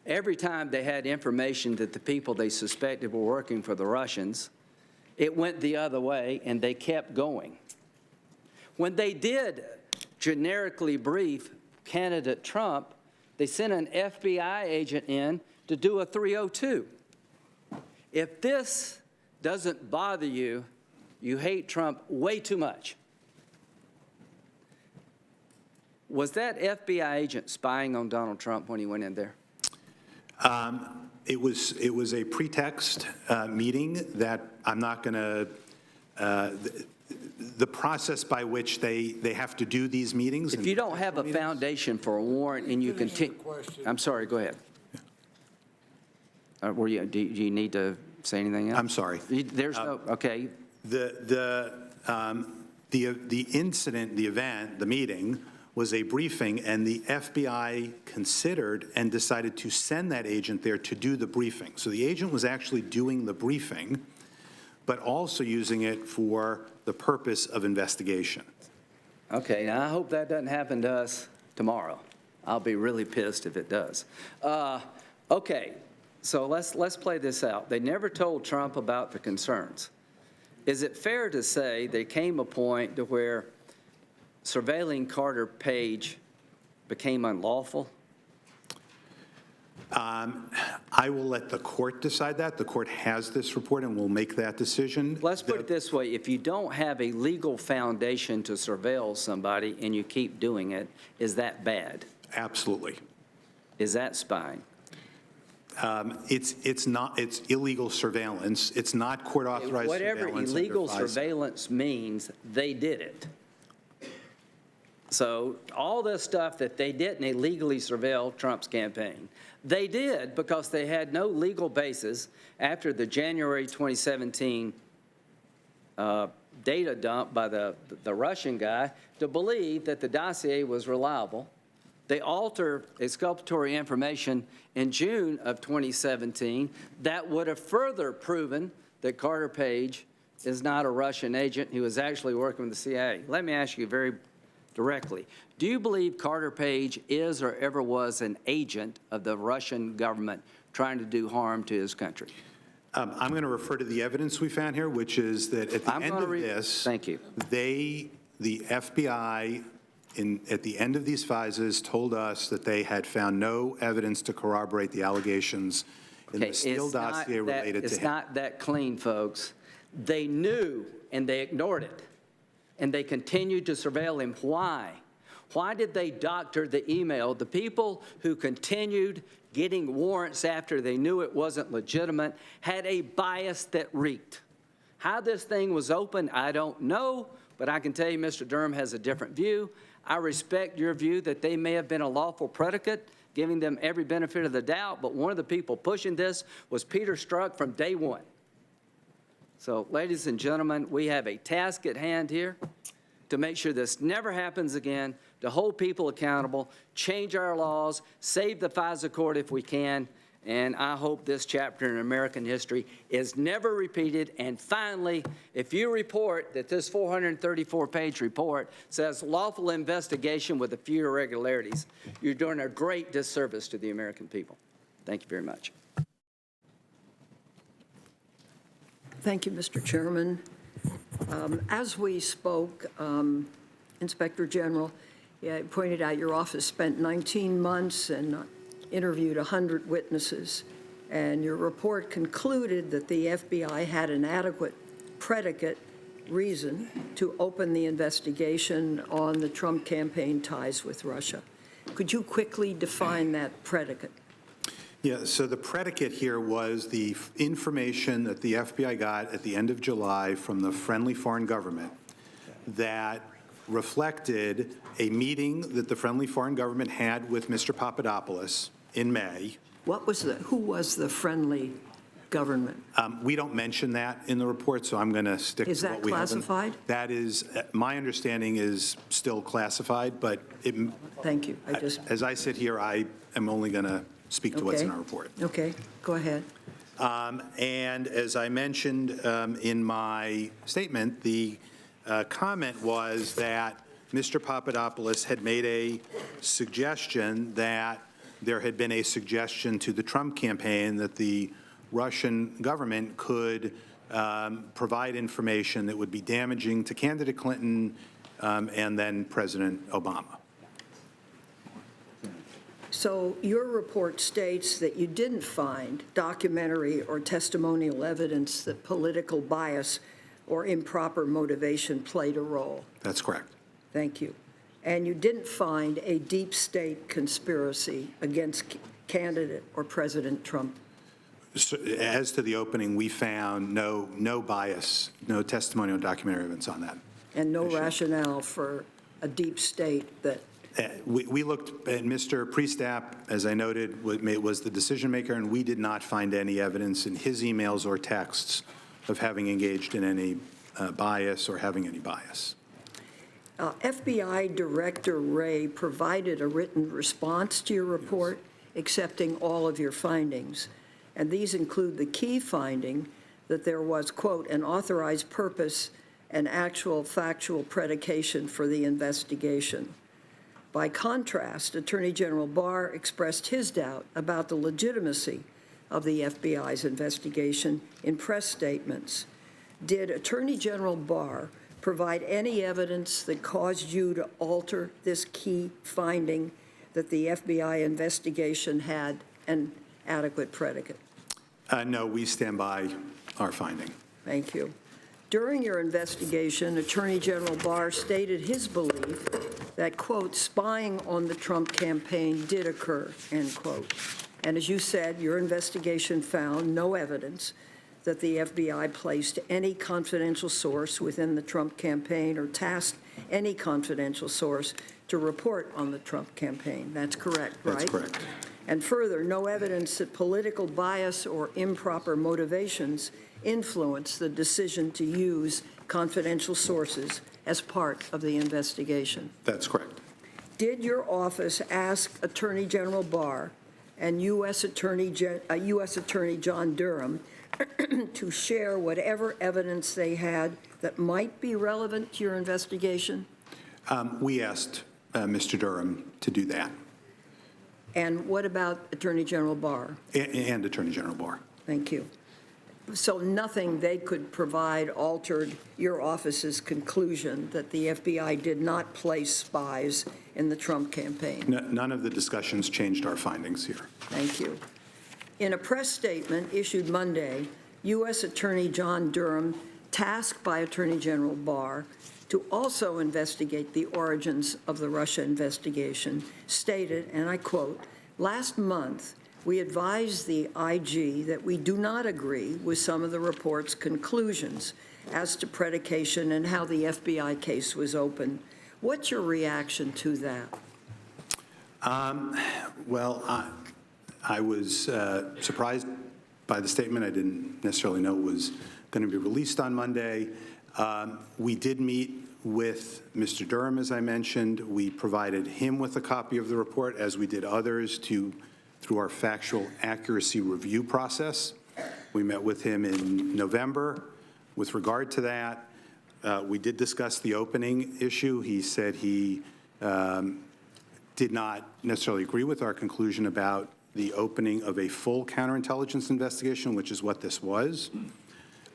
Every time they had information that the people they suspected were working for the Russians, it went the other way, and they kept going. When they did generically brief candidate Trump, they sent an FBI agent in to do a 302. If this doesn't bother you, you hate Trump way too much. Was that FBI agent spying on Donald Trump when he went in there? It was a pretext meeting that I'm not going to, the process by which they have to do these meetings. If you don't have a foundation for a warrant and you continue, I'm sorry, go ahead. Do you need to say anything else? I'm sorry. There's no, okay. The incident, the event, the meeting was a briefing, and the FBI considered and decided to send that agent there to do the briefing. So the agent was actually doing the briefing, but also using it for the purpose of investigation. Okay, now I hope that doesn't happen to us tomorrow. I'll be really pissed if it does. Okay, so let's play this out. They never told Trump about the concerns. Is it fair to say there came a point to where surveilling Carter Page became unlawful? I will let the court decide that. The court has this report and will make that decision. Let's put it this way. If you don't have a legal foundation to surveil somebody and you keep doing it, is that bad? Absolutely. Is that spying? It's not, it's illegal surveillance. It's not court-authorized surveillance. Whatever illegal surveillance means, they did it. So all this stuff that they didn't illegally surveil Trump's campaign, they did because they had no legal basis after the January 2017 data dump by the Russian guy to believe that the dossier was reliable. They altered exculpatory information in June of 2017 that would have further proven that Carter Page is not a Russian agent. He was actually working with the CIA. Let me ask you very directly. Do you believe Carter Page is or ever was an agent of the Russian government trying to do harm to his country? I'm going to refer to the evidence we found here, which is that at the end of this, thank you. The FBI, at the end of these FISAs, told us that they had found no evidence to corroborate the allegations in the Steele dossier related to him. It's not that clean, folks. They knew and they ignored it. And they continued to surveil him. Why? Why did they doctor the email? The people who continued getting warrants after they knew it wasn't legitimate had a bias that reeked. How this thing was opened, I don't know, but I can tell you Mr. Durham has a different view. I respect your view that they may have been a lawful predicate, giving them every benefit of the doubt, but one of the people pushing this was Peter Strzok from day one. So, ladies and gentlemen, we have a task at hand here to make sure this never happens again, to hold people accountable, change our laws, save the FISA court if we can, and I hope this chapter in American history is never repeated. And finally, if you report that this 434-page report says lawful investigation with a few irregularities, you're doing a great disservice to the American people. Thank you very much. Thank you, Mr. Chairman. As we spoke, Inspector General, you pointed out your office spent 19 months and interviewed 100 witnesses, and your report concluded that the FBI had an adequate predicate reason to open the investigation on the Trump campaign ties with Russia. Could you quickly define that predicate? Yeah, so the predicate here was the information that the FBI got at the end of July from the friendly foreign government that reflected a meeting that the friendly foreign government had with Mr. Papadopoulos in May. Who was the friendly government? We don't mention that in the report, so I'm going to stick Is to that what we have. classified? That is, my understanding is still classified, but Thank you. as I sit here, I am only going to speak to what's in our report. Okay, go ahead. And as I mentioned in my statement, the comment was that Mr. Papadopoulos had made a suggestion that there had been a suggestion to the Trump campaign that the Russian government could provide information that would be damaging to candidate Clinton and then President Obama. So your report states that you didn't find documentary or testimonial evidence that political bias or improper motivation played a role. That's correct. Thank you. And you didn't find a deep state conspiracy against candidate or President Trump. So, as to the opening, we found no bias, no testimonial documentary evidence on that. And no rationale for a deep state that. We looked at Mr. Priestap, as I noted, was the decision maker, and we did not find any evidence in his emails or texts of having engaged in any bias or having any bias. FBI Director Wray provided a written response to your report, accepting all of your findings. And these include the key finding that there was, quote, an authorized purpose and actual factual predication for the investigation. By contrast, Attorney General Barr expressed his doubt about the legitimacy of the FBI's investigation in press statements. Did Attorney General Barr provide any evidence that caused you to alter this key finding that the FBI investigation had an adequate predicate? No, we stand by our finding. Thank you. During your investigation, Attorney General Barr stated his belief that, quote, spying on the Trump campaign did occur, end quote. And as you said, your investigation found no evidence that the FBI placed any confidential source within the Trump campaign or tasked any confidential source to report on the Trump campaign. That's correct, right? That's correct. And further, no evidence that political bias or improper motivations influenced the decision to use confidential sources as part of the investigation. That's correct. Did your office ask Attorney General Barr and U.S. Attorney John Durham to share whatever evidence they had that might be relevant to your investigation? We asked Mr. Durham to do that. And what about Attorney General Barr? And Attorney General Barr. Thank you. So nothing they could provide altered your office's conclusion that the FBI did not place spies in the Trump campaign? None of the discussions changed our findings here. Thank you. In a press statement issued Monday, U.S. Attorney John Durham, tasked by Attorney General Barr to also investigate the origins of the Russia investigation, stated, and I quote, "Last month, we advised the IG that we do not agree with some of the report's conclusions as to predication and how the FBI case was opened." What's your reaction to that? Well, I was surprised by the statement. I didn't necessarily know it was going to be released on Monday. We did meet with Mr. Durham, as I mentioned. We provided him with a copy of the report, as we did others, through our factual accuracy review process. We met with him in November. With regard to that, we did discuss the opening issue. He said he did not necessarily agree with our conclusion about the opening of a full counterintelligence investigation, which is what this was.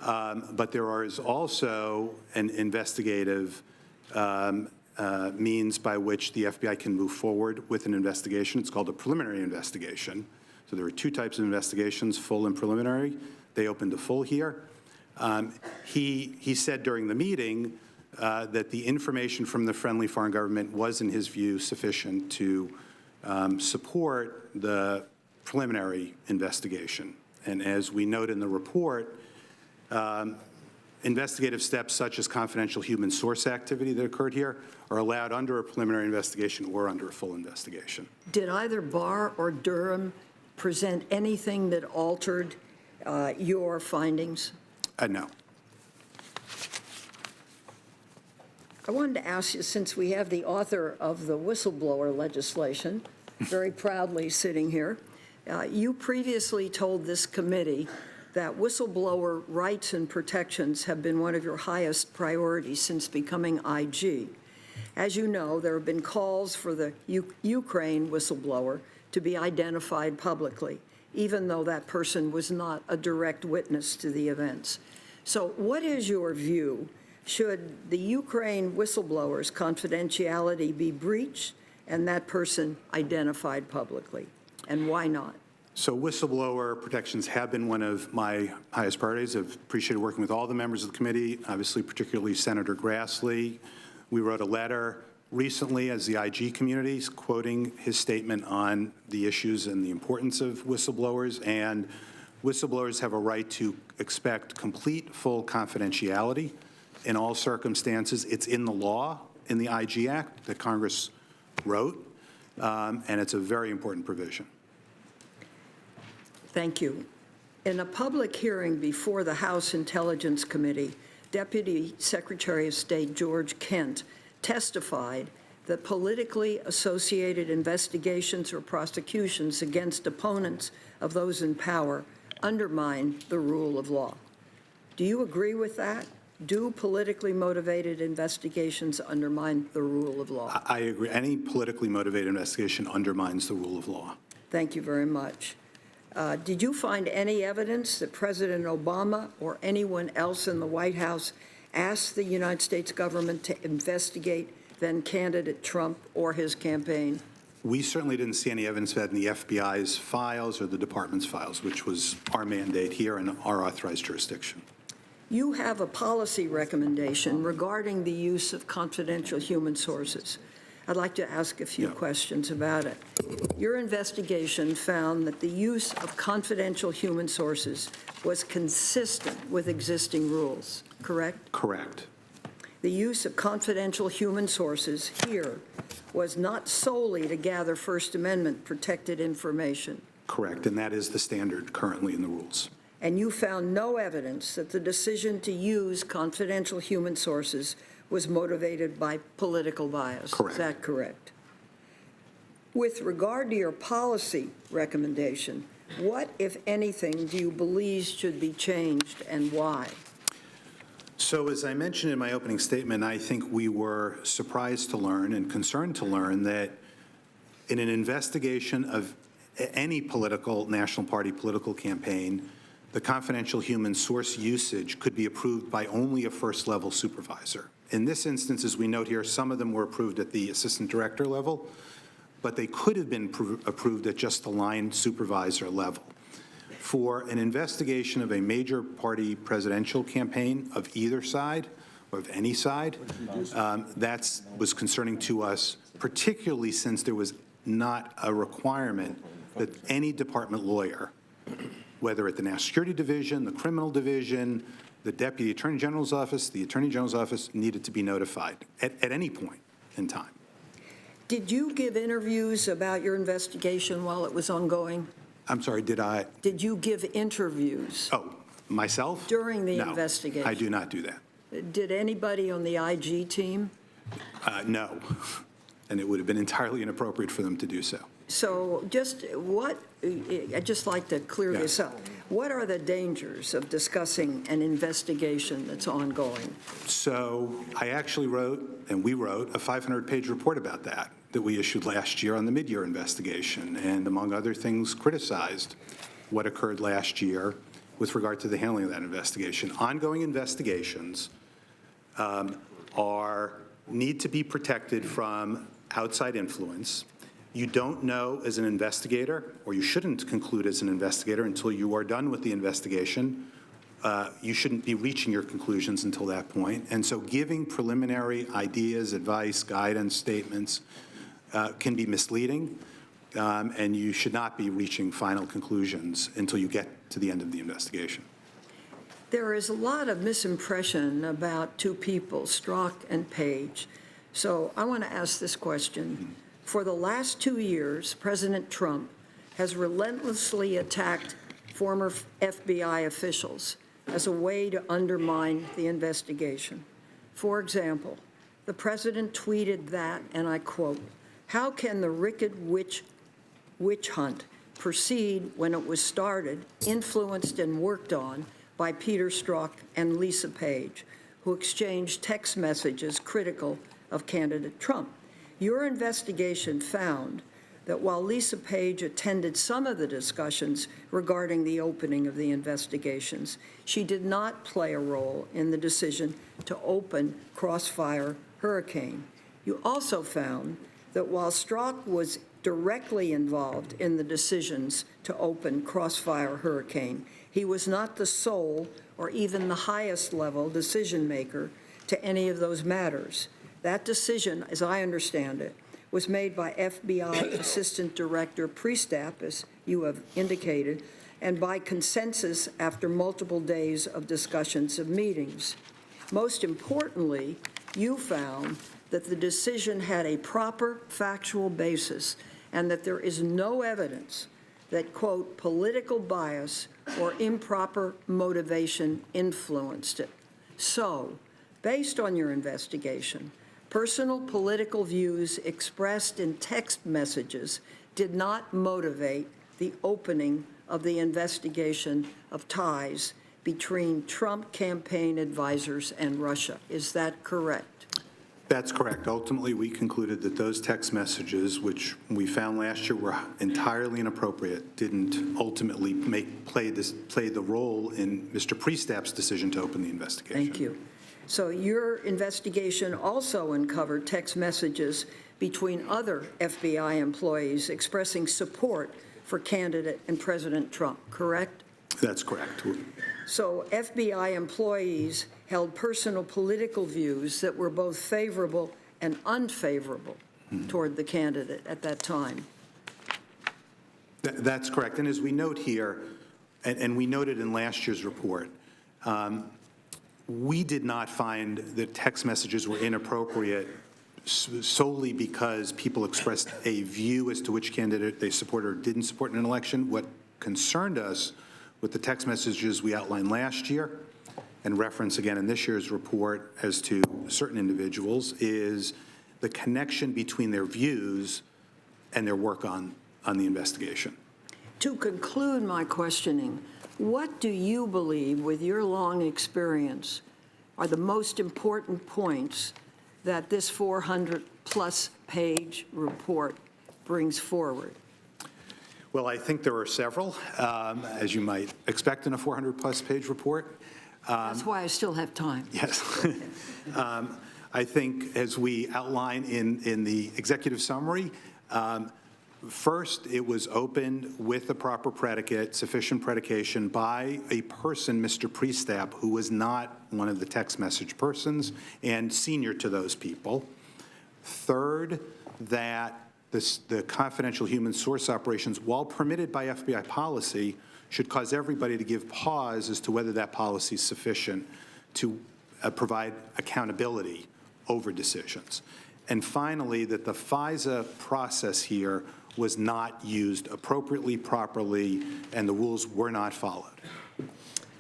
But there is also an investigative means by which the FBI can move forward with an investigation. It's called a preliminary investigation. So there are two types of investigations, full and preliminary. They opened a full here. He said during the meeting that the information from the friendly foreign government was, in his view, sufficient to support the preliminary investigation. And as we note in the report, investigative steps such as confidential human source activity that occurred here are allowed under a preliminary investigation or under a full investigation. Did either Barr or Durham present anything that altered your findings? No. I wanted to ask you, since we have the author of the whistleblower legislation very proudly sitting here, you previously told this committee that whistleblower rights and protections have been one of your highest priorities since becoming IG. As you know, there have been calls for the Ukraine whistleblower to be identified publicly, even though that person was not a direct witness to the events. So what is your view? Should the Ukraine whistleblower's confidentiality be breached and that person identified publicly? And why not? So whistleblower protections have been one of my highest priorities. I've appreciated working with all the members of the committee, obviously particularly Senator Grassley. We wrote a letter recently as the IG community quoting his statement on the issues and the importance of whistleblowers, and whistleblowers have a right to expect complete, full confidentiality in all circumstances. It's in the law, in the IG Act that Congress wrote, and it's a very important provision. Thank you. In a public hearing before the House Intelligence Committee, Deputy Secretary of State George Kent testified that politically associated investigations or prosecutions against opponents of those in power undermine the rule of law. Do you agree with that? Do politically motivated investigations undermine the rule of law? I agree. Any politically motivated investigation undermines the rule of law. Thank you very much. Did you find any evidence that President Obama or anyone else in the White House asked the United States government to investigate then-candidate Trump or his campaign? We certainly didn't see any evidence of that in the FBI's files or the department's files, which was our mandate here in our authorized jurisdiction. You have a policy recommendation regarding the use of confidential human sources. I'd like to ask a few questions about it. Your investigation found that the use of confidential human sources was consistent with existing rules, correct? Correct. The use of confidential human sources here was not solely to gather First Amendment protected information. Correct, and that is the standard currently in the rules. And you found no evidence that the decision to use confidential human sources was motivated by political bias. Correct. Is that correct? With regard to your policy recommendation, what, if anything, do you believe should be changed and why? So as I mentioned in my opening statement, I think we were surprised to learn and concerned to learn that in an investigation of any political, national party political campaign, the confidential human source usage could be approved by only a first-level supervisor. In this instance, as we note here, some of them were approved at the assistant director level, but they could have been approved at just the line supervisor level. For an investigation of a major party presidential campaign of either side or of any side, that was concerning to us, particularly since there was not a requirement that any department lawyer, whether at the National Security Division, the Criminal Division, the Deputy Attorney General's Office, the Attorney General's Office, needed to be notified at any point in time. Did you give interviews about your investigation while it was ongoing? I'm sorry, did I? Did you give interviews? Oh, myself? During the No, investigation? I do not do that. Did anybody on the IG team? No, and it would have been entirely inappropriate for them to do so. So just what, I'd just like to clear this up. What are the dangers of discussing an investigation that's ongoing? So I actually wrote, and we wrote, a 500-page report about that we issued last year on the mid-year investigation, and among other things, criticized what occurred last year with regard to the handling of that investigation. Ongoing investigations need to be protected from outside influence. You don't know as an investigator, or you shouldn't conclude as an investigator until you are done with the investigation. You shouldn't be reaching your conclusions until that point. And so giving preliminary ideas, advice, guidance, statements can be misleading, and you should not be reaching final conclusions until you get to the end of the investigation. There is a lot of misimpression about two people, Strzok and Page. So I want to ask this question. For the last 2 years, President Trump has relentlessly attacked former FBI officials as a way to undermine the investigation. For example, the president tweeted that, and I quote, "How can the Rickett witch hunt proceed when it was started, influenced and worked on by Peter Strzok and Lisa Page, who exchanged text messages critical of candidate Trump? Your investigation found that while Lisa Page attended some of the discussions regarding the opening of the investigations, she did not play a role in the decision to open Crossfire Hurricane. You also found that while Strzok was directly involved in the decisions to open Crossfire Hurricane, he was not the sole or even the highest level decision maker to any of those matters. That decision, as I understand it, was made by FBI Assistant Director Priestap, as you have indicated, and by consensus after multiple days of discussions of meetings. Most importantly, you found that the decision had a proper factual basis and that there is no evidence that, quote, political bias or improper motivation influenced it. So, based on your investigation, personal political views expressed in text messages did not motivate the opening of the investigation of ties between Trump campaign advisors and Russia. Is that correct? That's correct. Ultimately, we concluded that those text messages, which we found last year were entirely inappropriate, didn't ultimately play the role in Mr. Priestap's decision to open the investigation. Thank you. So your investigation also uncovered text messages between other FBI employees expressing support for candidate and President Trump, correct? That's correct. So FBI employees held personal political views that were both favorable and unfavorable toward the candidate at that time. That's correct. And as we note here, and we noted in last year's report, we did not find that text messages were inappropriate solely because people expressed a view as to which candidate they support or didn't support in an election. What concerned us with the text messages we outlined last year and reference again in this year's report as to certain individuals is the connection between their views and their work on the investigation. To conclude my questioning, what do you believe, with your long experience, are the most important points that this 400-plus page report brings forward? Well, I think there are several, as you might expect in a 400-plus page report. That's why I still have time. Yes. I think, as we outline in the executive summary, first, it was opened with the proper predicate, sufficient predication by a person, Mr. Priestap, who was not one of the text message persons and senior to those people. Third, that the confidential human source operations, while permitted by FBI policy, should cause everybody to give pause as to whether that policy is sufficient to provide accountability over decisions. And finally, that the FISA process here was not used appropriately, properly, and the rules were not followed.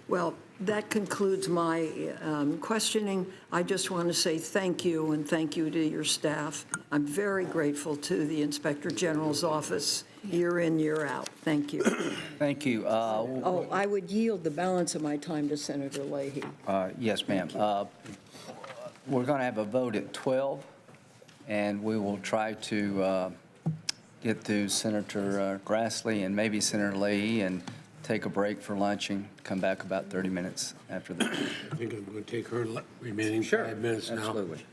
Well, that concludes my questioning. I just want to say thank you, and thank you to your staff. I'm very grateful to the Inspector General's office, year in, year out. Thank you. Thank you. Oh, I would yield the balance of my time to Senator Leahy. Yes, ma'am. We're going to have a vote at 12, and we will try to get through Senator Grassley and maybe Senator Leahy, and take a break for lunching, come back about 30 minutes after that. I think I'm going to take her remaining Sure, 5 minutes now. Absolutely.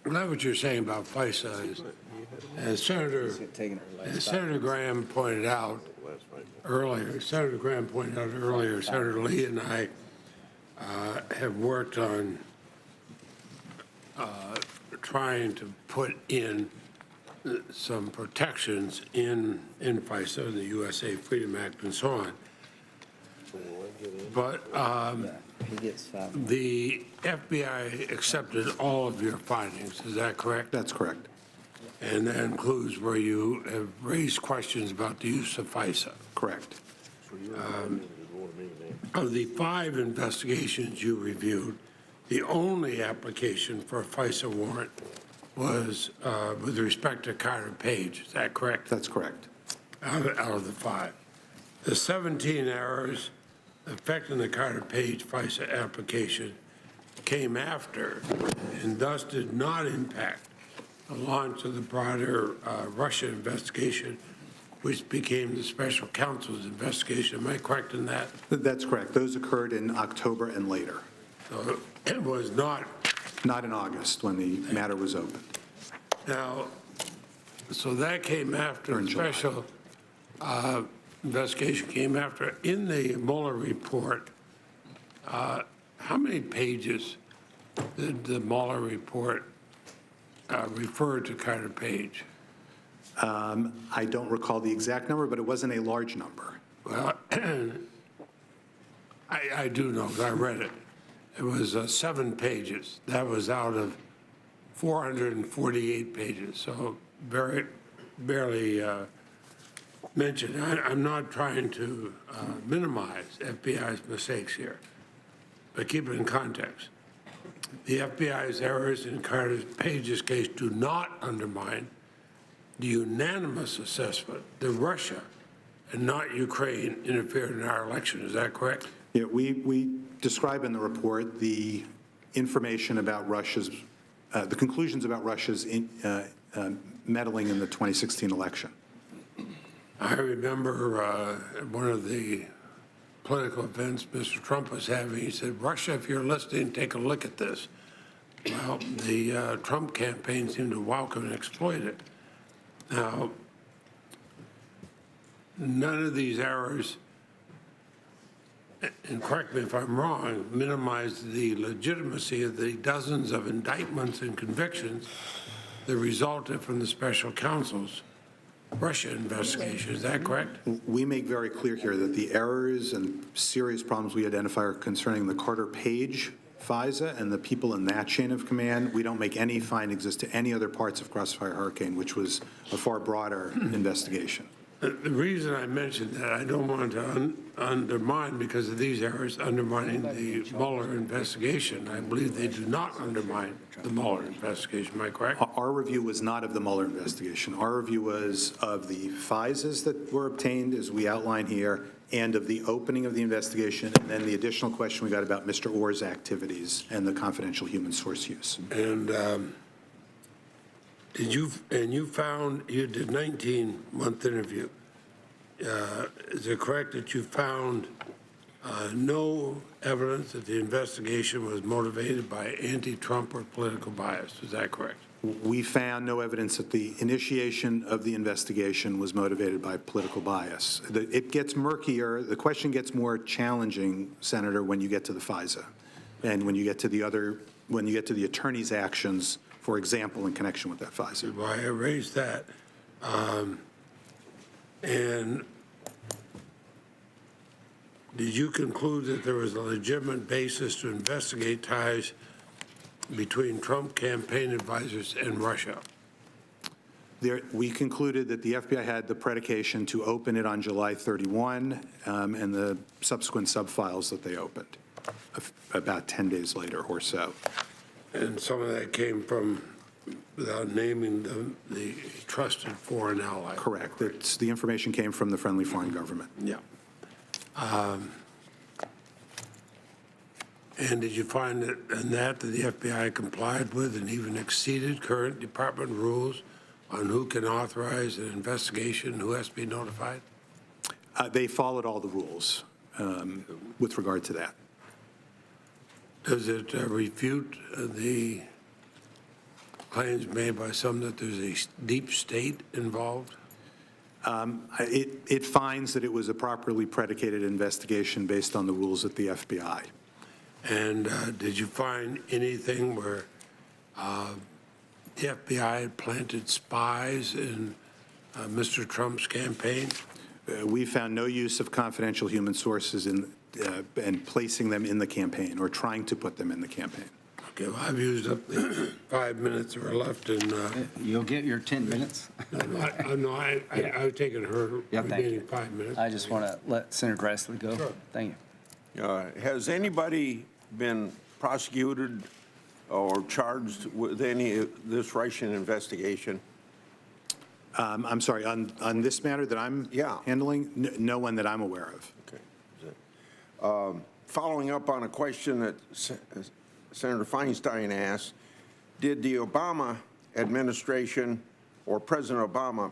Not what you're saying about FISA is, as Senator Graham pointed out earlier, Senator Lee and I have worked on trying to put in some protections in FISA, the USA Freedom Act and so on. But He gets 5. the FBI accepted all of your findings, is that correct? That's correct. And that includes where you have raised questions about the use of FISA. Correct. Of the 5 investigations you reviewed, the only application for a FISA warrant was with respect to Carter Page, is that correct? That's correct. Out of the 5. The 17 errors affecting the Carter Page FISA application came after and thus did not impact the launch of the broader Russia investigation, which became the special counsel's investigation. Am I correct in that? That's correct. Those occurred in October and later, So it was not. not in August when the matter was opened. Now, so that came after Or in the July. special investigation came after. In the Mueller report, how many pages did the Mueller report refer to Carter Page? I don't recall the exact number, but it wasn't a large number. Well, I do know, 'cause I read it. It was 7 pages. That was out of 448 pages, so barely mentioned. I'm not trying to minimize FBI's mistakes here, but keep it in context. The FBI's errors in Carter Page's case do not undermine the unanimous assessment that Russia and not Ukraine interfered in our election. Is that correct? Yeah, we describe in the report the information about Russia's, the conclusions about Russia's meddling in the 2016 election. I remember one of the political events Mr. Trump was having, he said, Russia, if you're listening, take a look at this. Well, the Trump campaign seemed to welcome and exploit it. Now, none of these errors, and correct me if I'm wrong, minimize the legitimacy of the dozens of indictments and convictions that resulted from the special counsel's Russia investigation. Is that correct? We make very clear here that the errors and serious problems we identify are concerning the Carter Page FISA and the people in that chain of command. We don't make any findings as to any other parts of Crossfire Hurricane, which was a far broader investigation. The reason I mentioned that, I don't want to undermine, because of these errors, undermining the Mueller investigation. I believe they do not undermine the Mueller investigation. Am I correct? Our review was not of the Mueller investigation. Our review was of the FISAs that were obtained, as we outline here, and of the opening of the investigation, and then the additional question we got about Mr. Orr's activities and the confidential human source use. And you found, you did 19-month interview. Is it correct that you found no evidence that the investigation was motivated by anti-Trump or political bias? Is that correct? We found no evidence that the initiation of the investigation was motivated by political bias. It gets murkier, the question gets more challenging, Senator, when you get to the FISA, and when you get to the attorney's actions, for example, in connection with that FISA. Why I raised that. And did you conclude that there was a legitimate basis to investigate ties between Trump campaign advisors and Russia? We concluded that the FBI had the predication to open it on July 31 and the subsequent subfiles that they opened about 10 days later or so. And some of that came from, without naming the trusted foreign ally. Correct. The information came from the friendly foreign government. Yeah. And did you find that the FBI complied with and even exceeded current department rules on who can authorize an investigation, who has to be notified? They followed all the rules with regard to that. Does it refute the claims made by some that there's a deep state involved? It finds that it was a properly predicated investigation based on the rules at the FBI. And did you find anything where the FBI had planted spies in Mr. Trump's campaign? We found no use of confidential human sources and placing them in the campaign or trying to put them in the campaign. Okay, well, I've used up the 5 minutes that were left, and You'll get your 10 minutes. I've taken her Yeah, thank remaining you. 5 minutes. I just want to let Senator Grassley go. Sure. Thank you. Has anybody been prosecuted or charged with any of this Russian investigation? I'm sorry, on this matter that I'm Yeah. handling, no one that I'm aware of. Okay. Following up on a question that Senator Feinstein asked, did the Obama administration or President Obama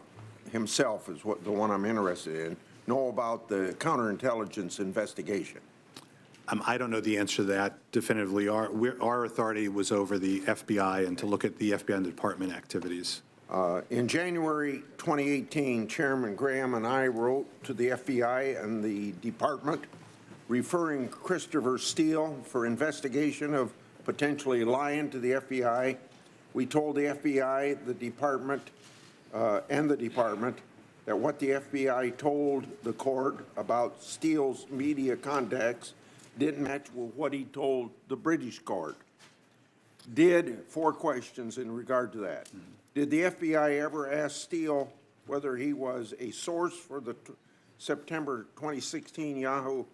himself is what the one I'm interested in, know about the counterintelligence investigation? I don't know the answer to that definitively. Our authority was over the FBI and to look at the FBI and the department activities. In January 2018, Chairman Graham and I wrote to the FBI and the department referring Christopher Steele for investigation of potentially lying to the FBI. We told the FBI, the department, that what the FBI told the court about Steele's media contacts didn't match with what he told the British court. Four questions in regard to that. Did the FBI ever ask Steele whether he was a source for the September 2016 Yahoo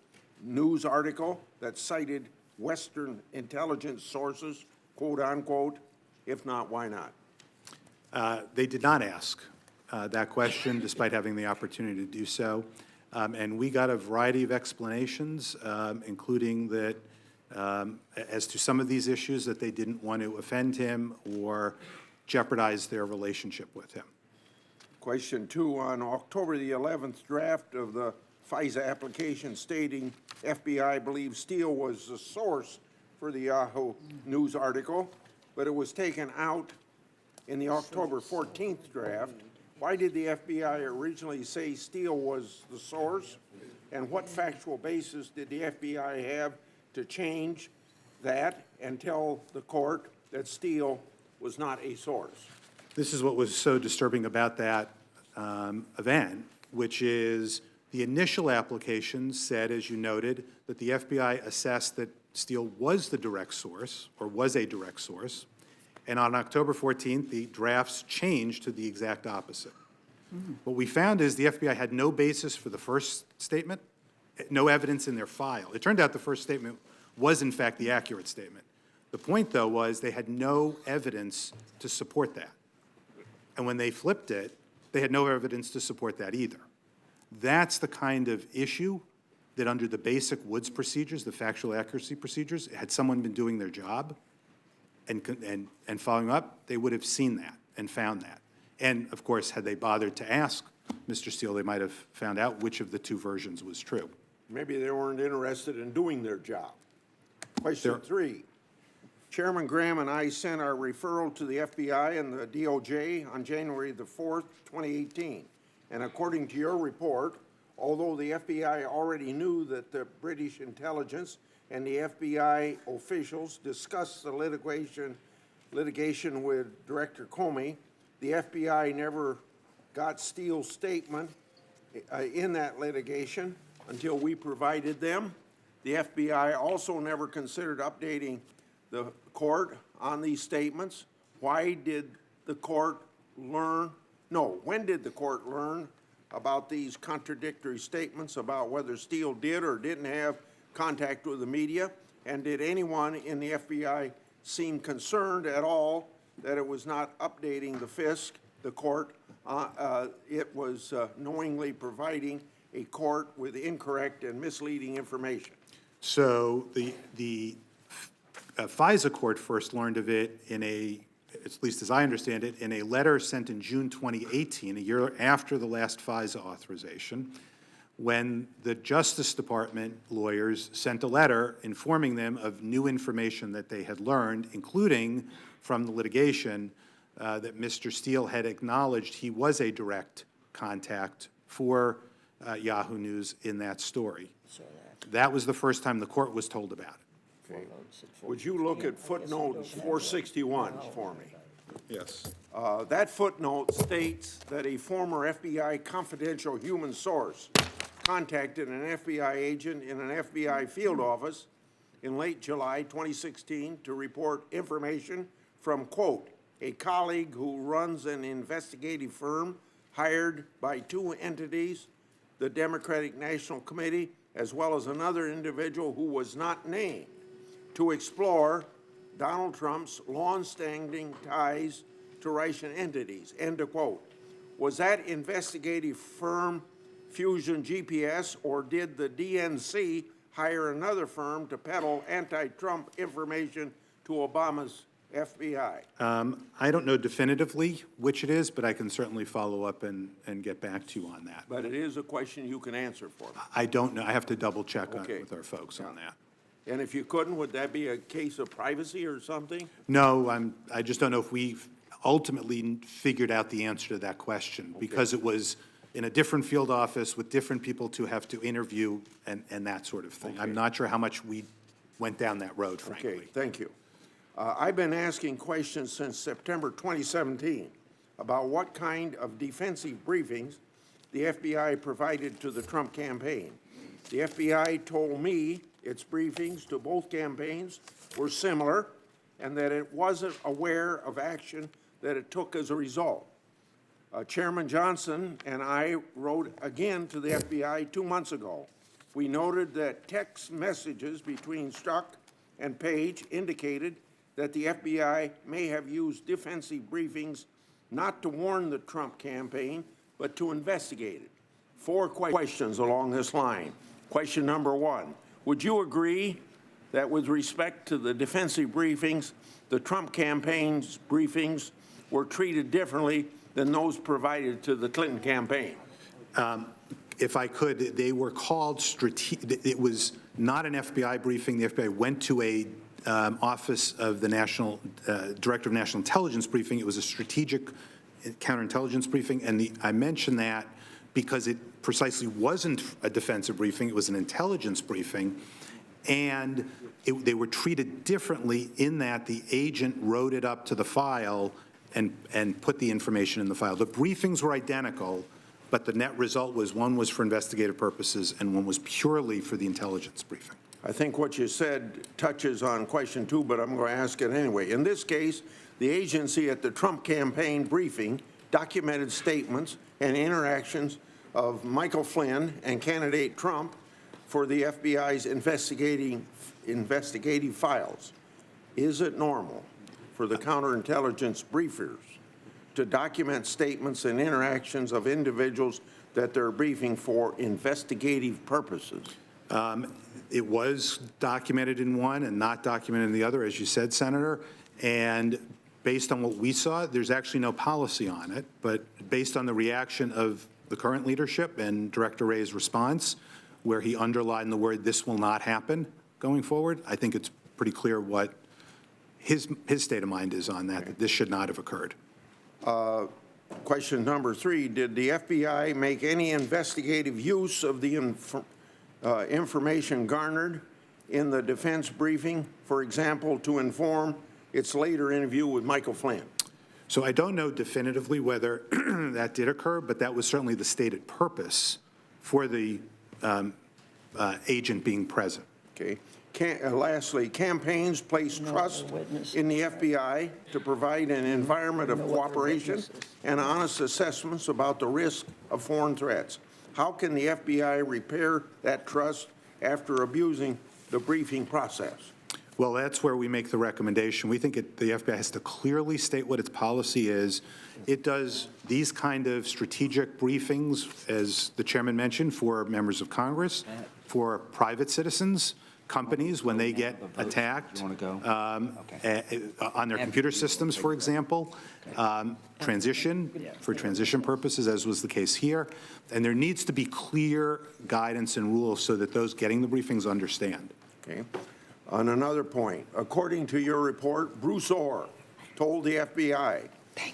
News article that cited Western intelligence sources, quote unquote? If not, why not? They did not ask that question, despite having the opportunity to do so. And we got a variety of explanations, including that as to some of these issues, that they didn't want to offend him or jeopardize their relationship with him. Question 2, on October the 11th draft of the FISA application stating FBI believes Steele was the source for the Yahoo News article, but it was taken out in the October 14th draft. Why did the FBI originally say Steele was the source? And what factual basis did the FBI have to change that and tell the court that Steele was not a source? This is what was so disturbing about that event, which is the initial application said, as you noted, that the FBI assessed that Steele was the direct source, or was a direct source. And on October 14th, the drafts changed to the exact opposite. What we found is the FBI had no basis for the first statement, no evidence in their file. It turned out the first statement was, in fact, the accurate statement. The point, though, was they had no evidence to support that. And when they flipped it, they had no evidence to support that either. That's the kind of issue that under the basic Woods procedures, the factual accuracy procedures, had someone been doing their job and following up, they would have seen that and found that. And, of course, had they bothered to ask Mr. Steele, they might have found out which of the two versions was true. Maybe they weren't interested in doing their job. Question 3. Chairman Graham and I sent our referral to the FBI and the DOJ on January the 4th, 2018. And according to your report, although the FBI already knew that the British intelligence and the FBI officials discussed the litigation with Director Comey, the FBI never got Steele's statement in that litigation until we provided them. The FBI also never considered updating the court on these statements. When did the court learn about these contradictory statements about whether Steele did or didn't have contact with the media? And did anyone in the FBI seem concerned at all that it was not updating the FISC, the court? It was knowingly providing a court with incorrect and misleading information. So the FISA court first learned of it in at least as I understand it, in a letter sent in June 2018, a year after the last FISA authorization, when the Justice Department lawyers sent a letter informing them of new information that they had learned, including from the litigation, that Mr. Steele had acknowledged he was a direct contact for Yahoo News in that story. That was the first time the court was told about it. Okay. Would you look at footnote 461 for me? Yes. That footnote states that a former FBI confidential human source contacted an FBI agent in an FBI field office in late July 2016 to report information from, quote, a colleague who runs an investigative firm hired by two entities, the Democratic National Committee, as well as another individual who was not named, to explore Donald Trump's longstanding ties to Russian entities, end of quote. Was that investigative firm Fusion GPS, or did the DNC hire another firm to peddle anti-Trump information to Obama's FBI? I don't know definitively which it is, but I can certainly follow up and get back to you on that. But it is a question you can answer for me. I don't know. I have to double check on Okay. it with our folks on that. And if you couldn't, would that be a case of privacy or something? No, I just don't know if we've ultimately figured out the answer to that question, because it was in a different field office with different people to have to interview and that sort of thing. Okay. I'm not sure how much we went down that road, frankly. Okay, thank you. I've been asking questions since September 2017 about what kind of defensive briefings the FBI provided to the Trump campaign. The FBI told me its briefings to both campaigns were similar and that it wasn't aware of action that it took as a result. Chairman Johnson and I wrote again to the FBI 2 months ago. We noted that text messages between Strzok and Page indicated that the FBI may have used defensive briefings not to warn the Trump campaign, but to investigate it. 4 questions along this line. Question number 1, would you agree that with respect to the defensive briefings, the Trump campaign's briefings were treated differently than those provided to the Clinton campaign? If I could, they were called it was not an FBI briefing. The FBI went to a Office of the National Director of National Intelligence briefing. It was a strategic counterintelligence briefing, and I mention that because it precisely wasn't a defensive briefing. It was an intelligence briefing, and they were treated differently in that the agent wrote it up to the file and put the information in the file. The briefings were identical, but the net result was one was for investigative purposes and one was purely for the intelligence briefing. I think what you said touches on question 2, but I'm going to ask it anyway. In this case, the agency at the Trump campaign briefing documented statements and interactions of Michael Flynn and candidate Trump for the FBI's investigative files. Is it normal for the counterintelligence briefers to document statements and interactions of individuals that they're briefing for investigative purposes? It was documented in one and not documented in the other, as you said, Senator. And based on what we saw, there's actually no policy on it. But based on the reaction of the current leadership and Director Wray's response, where he underlined the word, "this will not happen" going forward, I think it's pretty clear what his state of mind is on that, that this should not have occurred. Question number 3, did the FBI make any investigative use of the information garnered in the defense briefing, for example, to inform its later interview with Michael Flynn? So I don't know definitively whether that did occur, but that was certainly the stated purpose for the agent being present. Okay. Lastly, campaigns place trust in the FBI to provide an environment of cooperation and honest assessments about the risk of foreign threats. How can the FBI repair that trust after abusing the briefing process? Well, that's where we make the recommendation. We think the FBI has to clearly state what its policy is. It does these kind of strategic briefings, as the chairman mentioned, for members of Congress, for private citizens, companies when they get attacked You wanna go? on their computer systems, for example, for transition purposes, as was the case here. And there needs to be clear guidance and rules so that those getting the briefings understand. Okay. On another point, according to your report, Bruce Orr told the FBI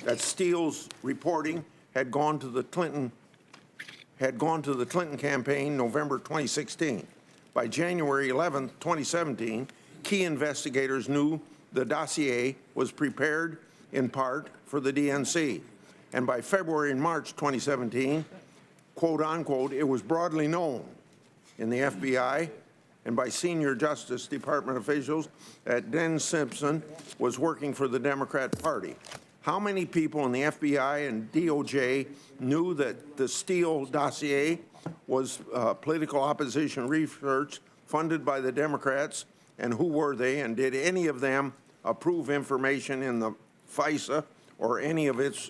that Steele's reporting had gone to the Clinton campaign November 2016. By January 11, 2017, key investigators knew the dossier was prepared in part for the DNC. And by February and March 2017, quote unquote, it was broadly known in the FBI and by senior Justice Department officials that Den Simpson was working for the Democrat Party. How many people in the FBI and DOJ knew that the Steele dossier was political opposition research funded by the Democrats, and who were they, and did any of them approve information in the FISA or any of its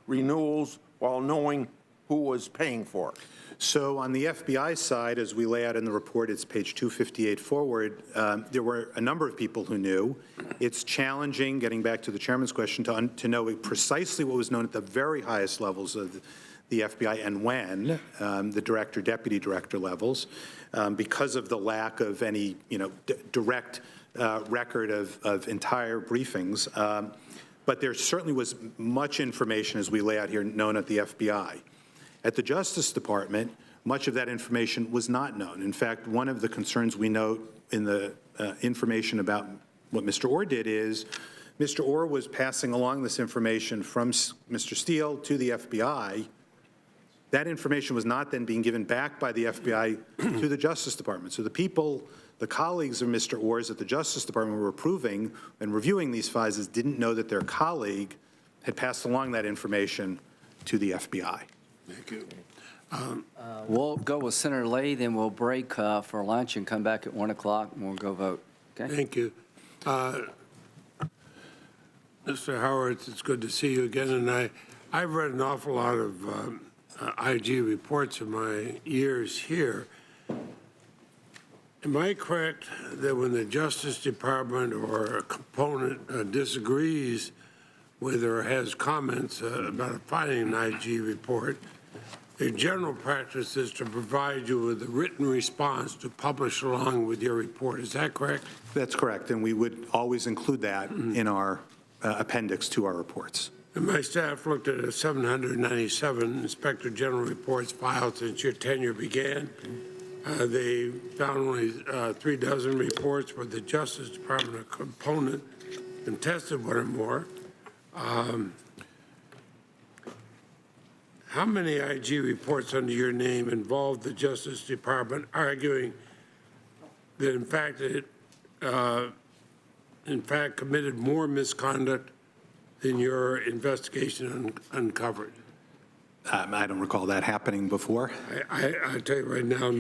renewals while knowing who was paying for it? So on the FBI side, as we lay out in the report, it's page 258 forward, there were a number of people who knew. It's challenging, getting back to the chairman's question, to know precisely what was known at the very highest levels of the FBI and when, the director, deputy director levels, because of the lack of any, direct record of entire briefings. But there certainly was much information, as we lay out here, known at the FBI. At the Justice Department, much of that information was not known. In fact, one of the concerns we note in the information about what Mr. Orr did is Mr. Orr was passing along this information from Mr. Steele to the FBI. That information was not then being given back by the FBI to the Justice Department. So the colleagues of Mr. Orr's at the Justice Department were approving and reviewing these files didn't know that their colleague had passed along that information to the FBI. Thank you. We'll go with Senator Lee, then we'll break for lunch and come back at 1 o'clock, and we'll go vote. Okay? Thank you. Mr. Howard, it's good to see you again, and I've read an awful lot of IG reports in my years here. Am I correct that when the Justice Department or a component disagrees with or has comments about filing an IG report, the general practice is to provide you with a written response to publish along with your report? Is that correct? That's correct, and we would always include that in our appendix to our reports. And my staff looked at 797 Inspector General reports filed since your tenure began. They found only 36 reports where the Justice Department or component contested one or more. How many IG reports under your name involved the Justice Department arguing that in fact it committed more misconduct than your investigation uncovered? I don't recall that happening before. I tell you right now,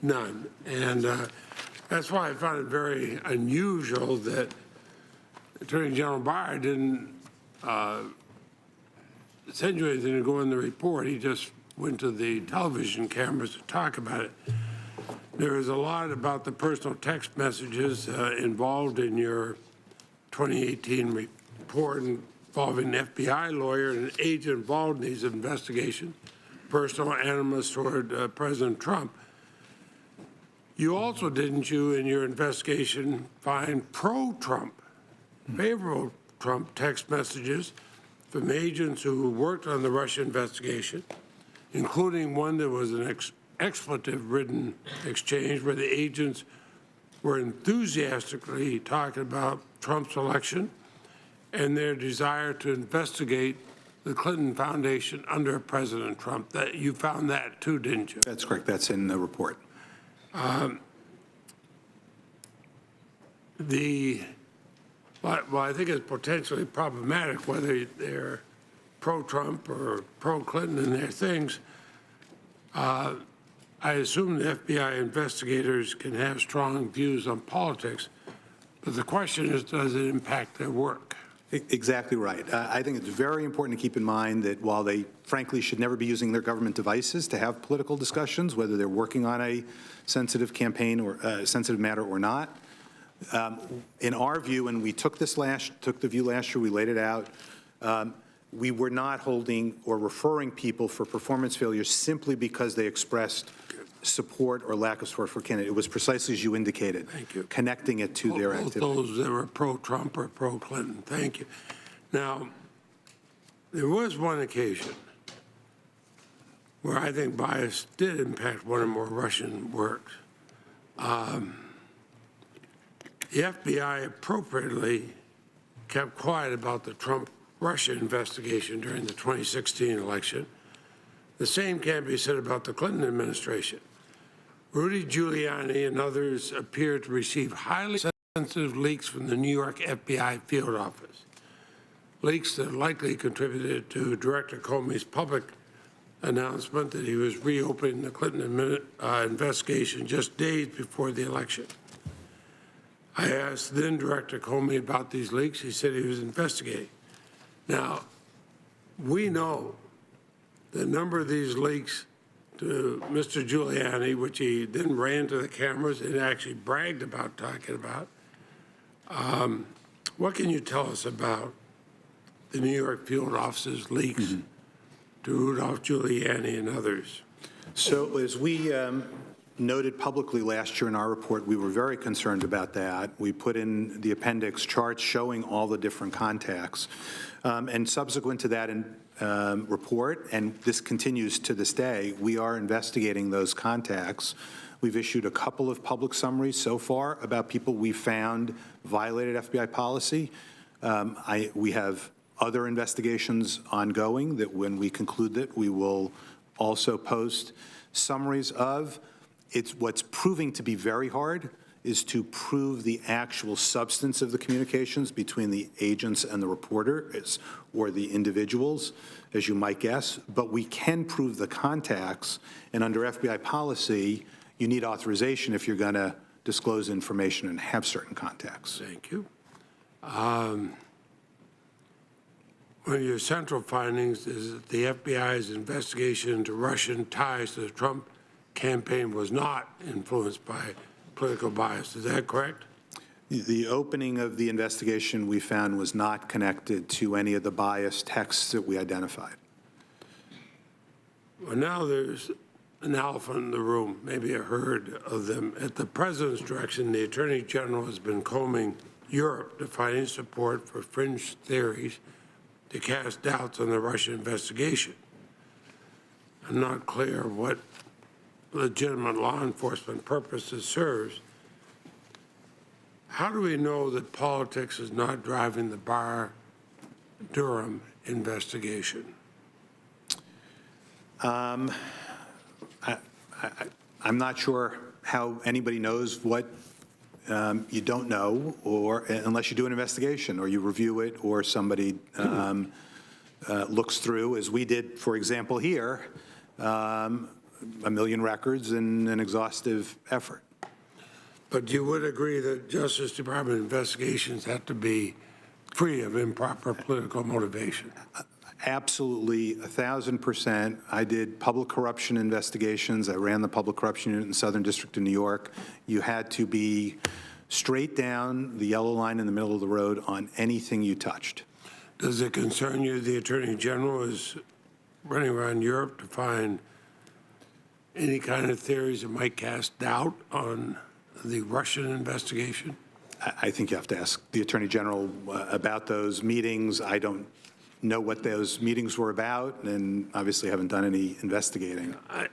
none. And that's why I found it very unusual that Attorney General Barr didn't send you anything to go in the report. He just went to the television cameras to talk about it. There is a lot about the personal text messages involved in your 2018 report involving an FBI lawyer and an agent involved in these investigations, personal animus toward President Trump. You also, didn't you, in your investigation, find pro-Trump, favorable Trump text messages from agents who worked on the Russia investigation, including one that was an expletive-ridden exchange where the agents were enthusiastically talking about Trump's election and their desire to investigate the Clinton Foundation under President Trump. That you found that too, didn't you? That's correct. That's in the report. Well, I think it's potentially problematic whether they're pro-Trump or pro-Clinton in their things. I assume the FBI investigators can have strong views on politics, but the question is, does it impact their work? Exactly right. I think it's very important to keep in mind that while they frankly should never be using their government devices to have political discussions, whether they're working on a sensitive campaign or sensitive matter or not, in our view, and we took the view last year, we laid it out, we were not holding or referring people for performance failures simply because they expressed support or lack of support for a candidate. It was precisely as you indicated. Thank you. Connecting it to their Both activity. those that were pro-Trump or pro-Clinton. Thank you. Now, there was one occasion where I think bias did impact one or more Russian works. The FBI appropriately kept quiet about the Trump-Russia investigation during the 2016 election. The same can't be said about the Clinton administration. Rudy Giuliani and others appear to receive highly sensitive leaks from the New York FBI field office, leaks that likely contributed to Director Comey's public announcement that he was reopening the Clinton investigation just days before the election. I asked then Director Comey about these leaks. He said he was investigating. Now, we know the number of these leaks to Mr. Giuliani, which he then ran to the cameras and actually bragged about talking about. What can you tell us about the New York field office's leaks to Rudolph Giuliani and others? So as we noted publicly last year in our report, we were very concerned about that. We put in the appendix charts showing all the different contacts. And subsequent to that report, and this continues to this day, we are investigating those contacts. We've issued a couple of public summaries so far about people we found violated FBI policy. We have other investigations ongoing that when we conclude it, we will also post summaries of. It's what's proving to be very hard is to prove the actual substance of the communications between the agents and the reporters or the individuals, as you might guess, but we can prove the contacts, and under FBI policy, you need authorization if you're going to disclose information and have certain contacts. Thank you. One of your central findings is that the FBI's investigation into Russian ties to the Trump campaign was not influenced by political bias. Is that correct? The opening of the investigation we found was not connected to any of the biased texts that we identified. Well, now there's an elephant in the room, maybe a herd of them. At the president's direction, the Attorney General has been combing Europe to find any support for fringe theories to cast doubts on the Russia investigation. I'm not clear what legitimate law enforcement purposes serves. How do we know that politics is not driving the Barr-Durham investigation? I'm not sure how anybody knows what you don't know, or unless you do an investigation or you review it or somebody looks through, as we did, for example, here, 1 million records in an exhaustive effort. But you would agree that Justice Department investigations have to be free of improper political motivation? Absolutely, 1,000%. I did public corruption investigations. I ran the public corruption unit in the Southern District of New York. You had to be straight down the yellow line in the middle of the road on anything you touched. Does it concern you the Attorney General is running around Europe to find any kind of theories that might cast doubt on the Russian investigation? I think you have to ask the Attorney General about those meetings. I don't know what those meetings were about, and obviously haven't done any investigating. I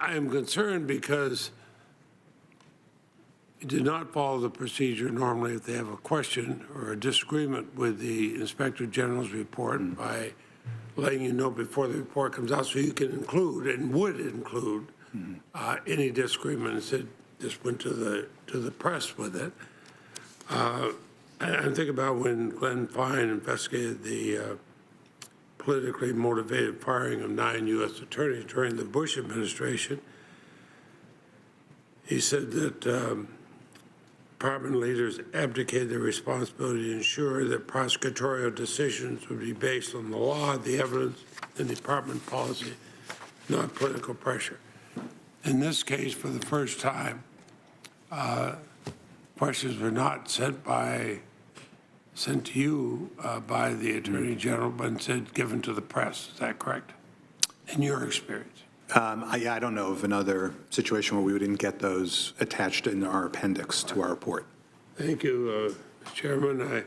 am concerned because you did not follow the procedure normally if they have a question or a disagreement with the Inspector General's report by letting you know before the report comes out so you can include and would include any disagreement. Instead, just went to the press with it. I think about when Glenn Fine investigated the politically motivated firing of 9 U.S. attorneys during the Bush administration. He said that department leaders abdicated their responsibility to ensure that prosecutorial decisions would be based on the law, the evidence, and department policy, not political pressure. In this case, for the first time, questions were not sent to you by the Attorney General, but instead given to the press. Is that correct? In your experience? I don't know of another situation where we didn't get those attached in our appendix to our report. Thank you, Mr. Chairman.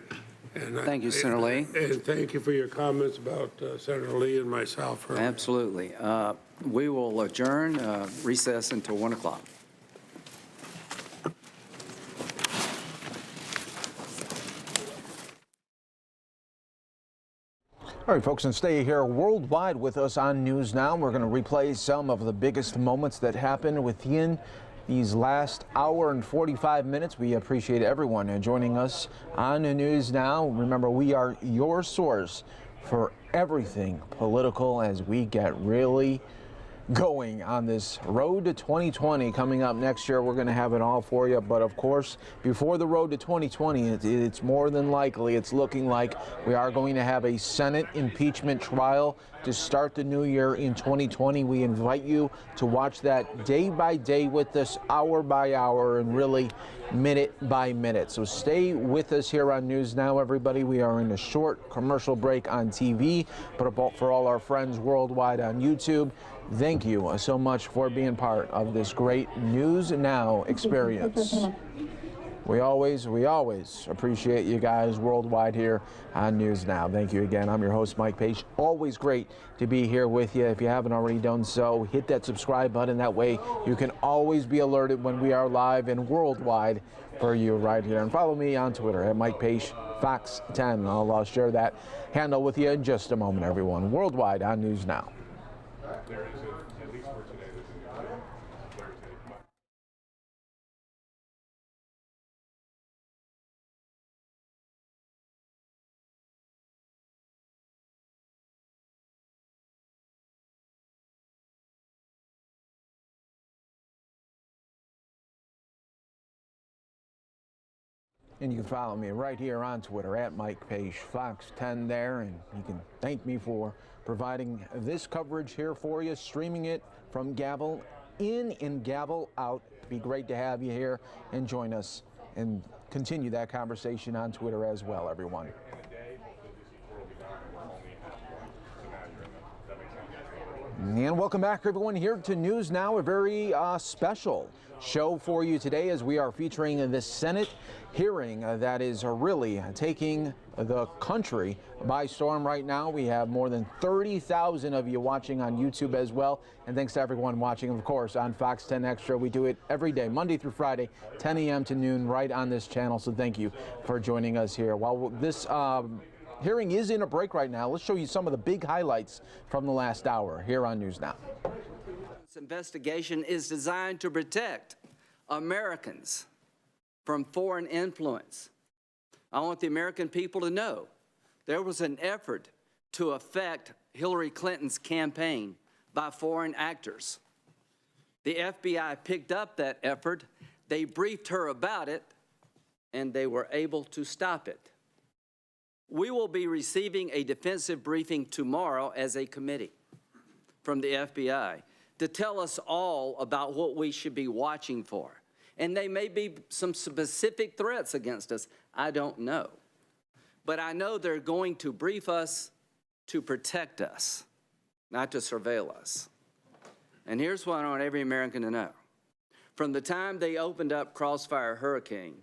Thank you, Senator Lee. And thank you for your comments about Senator Lee and myself. Absolutely. We will adjourn, recess until 1 o'clock. All right, folks, and stay here worldwide with us on News Now. We're going to replay some of the biggest moments that happened within these last hour and 45 minutes. We appreciate everyone joining us on News Now. Remember, we are your source for everything political as we get really going on this road to 2020 coming up next year. We're going to have it all for you. But of course, before the road to 2020, it's more than likely, it's looking like we are going to have a Senate impeachment trial to start the new year in 2020. We invite you to watch that day by day with us, hour by hour, and really minute by minute. So stay with us here on News Now, everybody. We are in a short commercial break on TV, but for all our friends worldwide on YouTube, thank you so much for being part of this great News Now experience. We always appreciate you guys worldwide here on News Now. Thank you again. I'm your host, Mike Page. Always great to be here with you. If you haven't already done so, hit that subscribe button. That way you can always be alerted when we are live and worldwide for you right here. And follow me on Twitter at Mike Page Fox 10. I'll share that handle with you in just a moment, everyone. Worldwide on News Now. And you can follow me right here on Twitter at Mike Page Fox 10 there, and you can thank me for providing this coverage here for you, streaming it from Gavel in and Gavel out. It'd be great to have you here and join us and continue that conversation on Twitter as well, everyone. And welcome back, everyone, here to News Now, a very special show for you today as we are featuring this Senate hearing that is really taking the country by storm right now. We have more than 30,000 of you watching on YouTube as well. And thanks to everyone watching, of course, on Fox 10 Extra. We do it every day, Monday through Friday, 10 a.m. to noon, right on this channel. So thank you for joining us here. While this hearing is in a break right now, let's show you some of the big highlights from the last hour here on News Now. This investigation is designed to protect Americans from foreign influence. I want the American people to know there was an effort to affect Hillary Clinton's campaign by foreign actors. The FBI picked up that effort, they briefed her about it, and they were able to stop it. We will be receiving a defensive briefing tomorrow as a committee from the FBI to tell us all about what we should be watching for. And they may be some specific threats against us. I don't know. But I know they're going to brief us to protect us, not to surveil us. And here's what I want every American to know. From the time they opened up Crossfire Hurricane